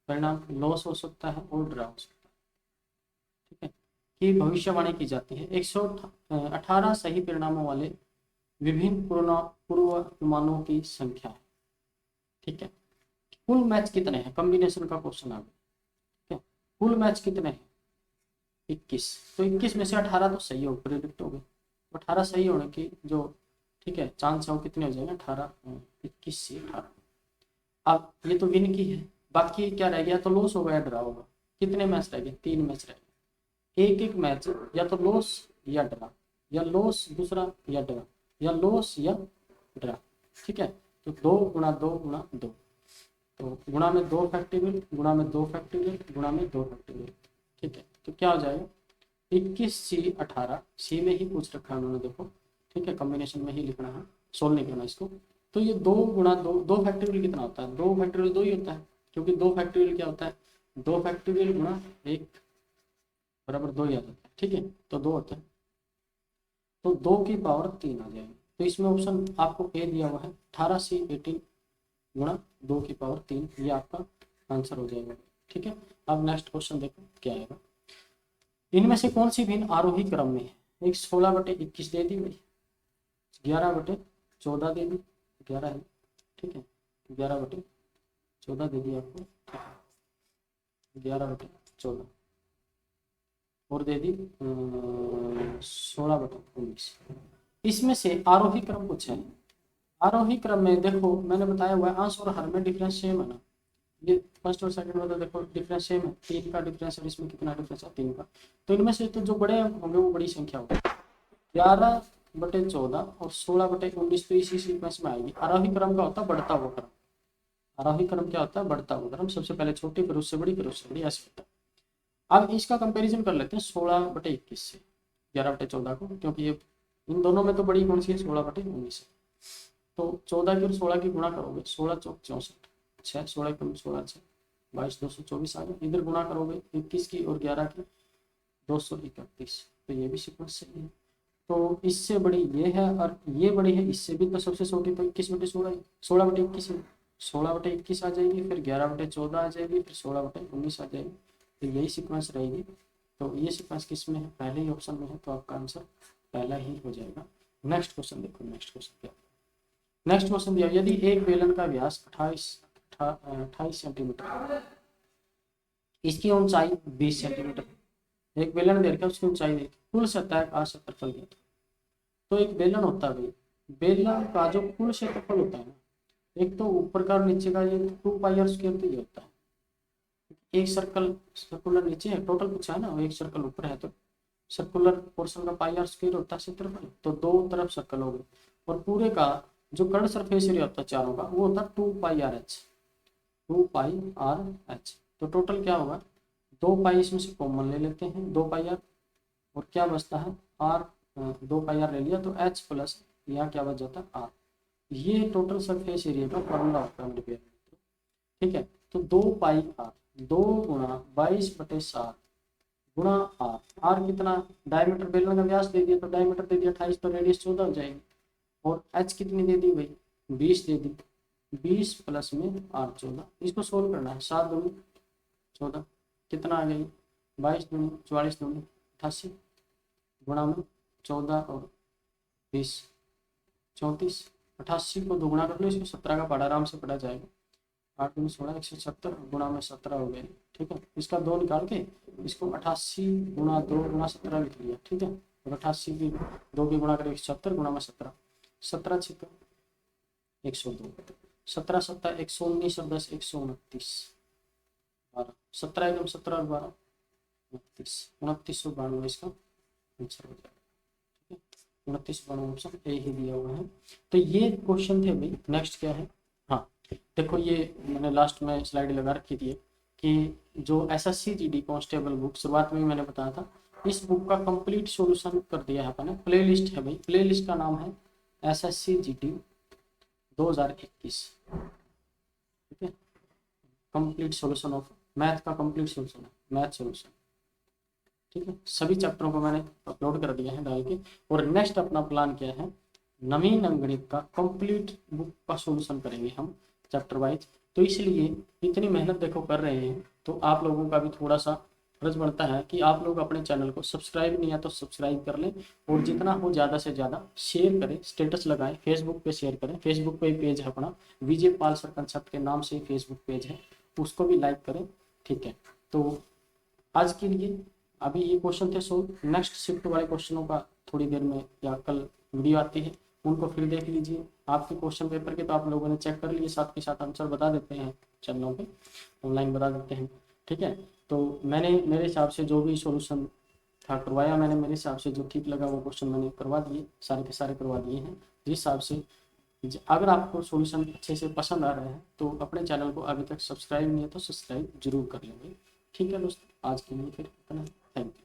[SPEAKER 1] परिणाम लॉस हो सकता है, और ड्रा हो सकता है, ठीक है, की भविष्यवाणी की जाती है। 118 सही परिणामों वाले विभिन्न पूर्वानुमानों की संख्या है, ठीक है। कुल मैच कितने हैं, कॉम्बिनेशन का क्वेश्चन आ गया, ठीक है, कुल मैच कितने हैं, 21, तो 21 में से 18 तो सही हो, प्रेडिक्ट हो गए। 18 सही होने की जो ठीक है चांस है वो कितने हो जाएंगे, 18, 21 से 18। अब ये तो विन की है, बाकी क्या रह गया, तो लॉस होगा या ड्रा होगा। कितने मैच रह गए, 3 मैच रह गए। एक एक मैच या तो लॉस या ड्रा, या लॉस दूसरा या ड्रा, या लॉस या ड्रा। ठीक है, तो 2 गुणा 2 गुणा 2, तो गुणा में 2 फैक्टोरियल, गुणा में 2 फैक्टोरियल, गुणा में 2 फैक्टोरियल। ठीक है, तो क्या हो जाएगा 21C18, सी में ही पूछ रखा है उन्होंने, देखो ठीक है, कॉम्बिनेशन में ही लिखना है, सोल्व नहीं करना इसको। तो ये 2 गुणा 2, 2 फैक्टोरियल कितना होता है, 2 फैक्टोरियल 2 ही होता है, क्योंकि 2 फैक्टोरियल क्या होता है, 2 फैक्टोरियल गुणा 1 बराबर 2 ही आ जाता है। ठीक है, तो 2 होता है, तो 2 की पावर 3 आ जाएगी। तो इसमें ऑप्शन आपको ए दिया हुआ है, 18C18 गुणा 2 की पावर 3, ये आपका आंसर हो जाएगा। ठीक है, अब नेक्स्ट क्वेश्चन देखो क्या आएगा। इनमें से कौन सी भिन्न आरोही क्रम में है, एक 16/21 दे दी भाई, 11/14 दे दी, 11 है ठीक है, 11/14 दे दी आपको, 11/14 और दे दी 16/19। इसमें से आरोही क्रम पूछा है। आरोही क्रम में देखो मैंने बताया हुआ है अंश और हर में डिफरेंस सेम है ना, ये फर्स्ट और सेकंड में तो देखो डिफरेंस सेम है, 3 का डिफरेंस है, इसमें कितना डिफरेंस है 3 का। तो इनमें से तो जो बड़े होंगे वो बड़ी संख्या होगी, 11/14 और 16/19, तो इसी सीक्वेंस में आएगी। आरोही क्रम का होता है बढ़ता हुआ क्रम, आरोही क्रम क्या होता है, बढ़ता हुआ क्रम, सबसे पहले छोटी फिर उससे बड़ी फिर उससे बड़ी, ऐसे होता है। अब इसका कंपैरिजन कर लेते हैं 16/21 से 11/14 को, क्योंकि ये इन दोनों में तो बड़ी कौन सी है, 16/19 है। तो 14 की और 16 की गुणा करोगे, 16 चौक 64, 6 16 कम 16 6 22 224 आ गया। इधर गुणा करोगे 21 की और 11 की 231, तो ये भी सीक्वेंस सही है। तो इससे बड़ी ये है और ये बड़ी है इससे भी, तो सबसे छोटी तो 21/16, 16/21 है, 16/21 आ जाएगी, फिर 11/14 आ जाएगी, फिर 16/19 आ जाएगी, तो यही सीक्वेंस रहेगी। तो ये सीक्वेंस किस में है, पहले ही ऑप्शन में है, तो आपका आंसर पहला ही हो जाएगा। नेक्स्ट क्वेश्चन देखो, नेक्स्ट क्वेश्चन क्या, नेक्स्ट क्वेश्चन दिया, यदि एक बेलन का व्यास 28 सेंटीमीटर, इसकी ऊंचाई 20 सेंटीमीटर, एक बेलन दे रखा है उसकी ऊंचाई देखी, कुल सतह का क्षेत्रफल क्या था। तो एक बेलन होता है भाई, बेलन का जो कुल क्षेत्रफल होता है ना, एक तो ऊपर का और नीचे का ये 2πr² तो ये होता है, एक सर्कुलर नीचे है, टोटल पूछा है ना, एक सर्कल ऊपर है तो सर्कुलर पोर्शन का πr² होता है क्षेत्रफल, तो 2 तरफ सर्कल हो गए, और पूरे का जो कर्ड सरफेस एरिया होता है चारों का वो होता है 2πrh, 2πrh। तो टोटल क्या होगा, 2π इसमें से कॉमन ले लेते हैं, 2πr, और क्या बचता है r, 2πr ले लिया तो h प्लस यहाँ क्या बच जाता है r। ये टोटल सरफेस एरिया का फॉर्मूला होता है। ठीक है, तो 2πr 2 गुणा 22/7 गुणा r कितना, डायमीटर बेलन का व्यास दे दिया तो डायमीटर दे दिया 28, तो रेडियस 14 हो जाएगी, और h कितनी दे दी भाई 20 दे दी, 20 प्लस में r 14, इसको सोल्व करना है, 7 दूनी 14 कितना आ गई, 22 दूनी 44 दूनी 88 गुणा में 14 और 20 34, 88 को दोगुना कर लो, इसको 17 का पढ़ा आराम से पढ़ा जाएगा, 8 दूनी 16 170 गुणा में 17 हो गया। ठीक है, इसका 2 निकाल के इसको 88 गुणा 2 गुणा 17 लिख लिया। ठीक है, और 88 की 2 की गुणा करें 170 गुणा में 17, 17 छिका 102, 17 7 119 और 10 129, 12 17 एकदम 17 और 12 29, 2992 इसका आंसर हो जाएगा। ठीक है, 2992 ऑप्शन ए ही दिया हुआ है। तो ये क्वेश्चन थे भाई। नेक्स्ट क्या है, हाँ देखो ये मैंने लास्ट में स्लाइड लगा रखी थी कि जो SSC GD कांस्टेबल बुक शुरुआत में मैंने बताया था, इस बुक का कंप्लीट सॉल्यूशन कर दिया है अपने, प्ले लिस्ट है भाई, प्ले लिस्ट का नाम है SSC GD 2021। ठीक है, कंप्लीट सॉल्यूशन ऑफ मैथ का कंप्लीट सॉल्यूशन है, मैथ सॉल्यूशन। ठीक है, सभी चैप्टरों को मैंने अपलोड कर दिया है डाल के, और नेक्स्ट अपना प्लान क्या है, नवीन अंकगणित का कंप्लीट बुक का सॉल्यूशन करेंगे हम चैप्टर वाइज। तो इसलिए इतनी मेहनत देखो कर रहे हैं, तो आप लोगों का भी थोड़ा सा फर्ज बनता है कि आप लोग अपने चैनल को सब्सक्राइब नहीं है तो सब्सक्राइब कर लें, और जितना हो ज़्यादा से ज़्यादा शेयर करें, स्टेटस लगाएं, फेसबुक पे शेयर करें, फेसबुक पे पेज है अपना विजय पाल सर कंसेप्ट के नाम से फेसबुक पेज है, उसको भी लाइक करें। ठीक है, तो आज के लिए अभी ये क्वेश्चन थे सोल्व। नेक्स्ट शिफ्ट वाले क्वेश्चनों का थोड़ी देर में या कल वीडियो आती है, उनको फिर देख लीजिए। आपके क्वेश्चन पेपर के तो आप लोगों ने चेक कर लिए, साथ के साथ आंसर बता देते हैं चैनलों पे, ऑनलाइन बता देते हैं, ठीक है। तो मैंने मेरे हिसाब से जो भी सॉल्यूशन था करवाया मैंने, मेरे हिसाब से जो ठीक लगा वो क्वेश्चन मैंने करवा दिए, सारे के सारे करवा दिए हैं जिस हिसाब से। अगर आपको सॉल्यूशन अच्छे से पसंद आ रहे हैं तो अपने चैनल को अभी तक सब्सक्राइब नहीं है तो सब्सक्राइब जरूर कर लेंगे, ठीक है दोस्तों। आज के लिए फिर इतना, थैंक यू।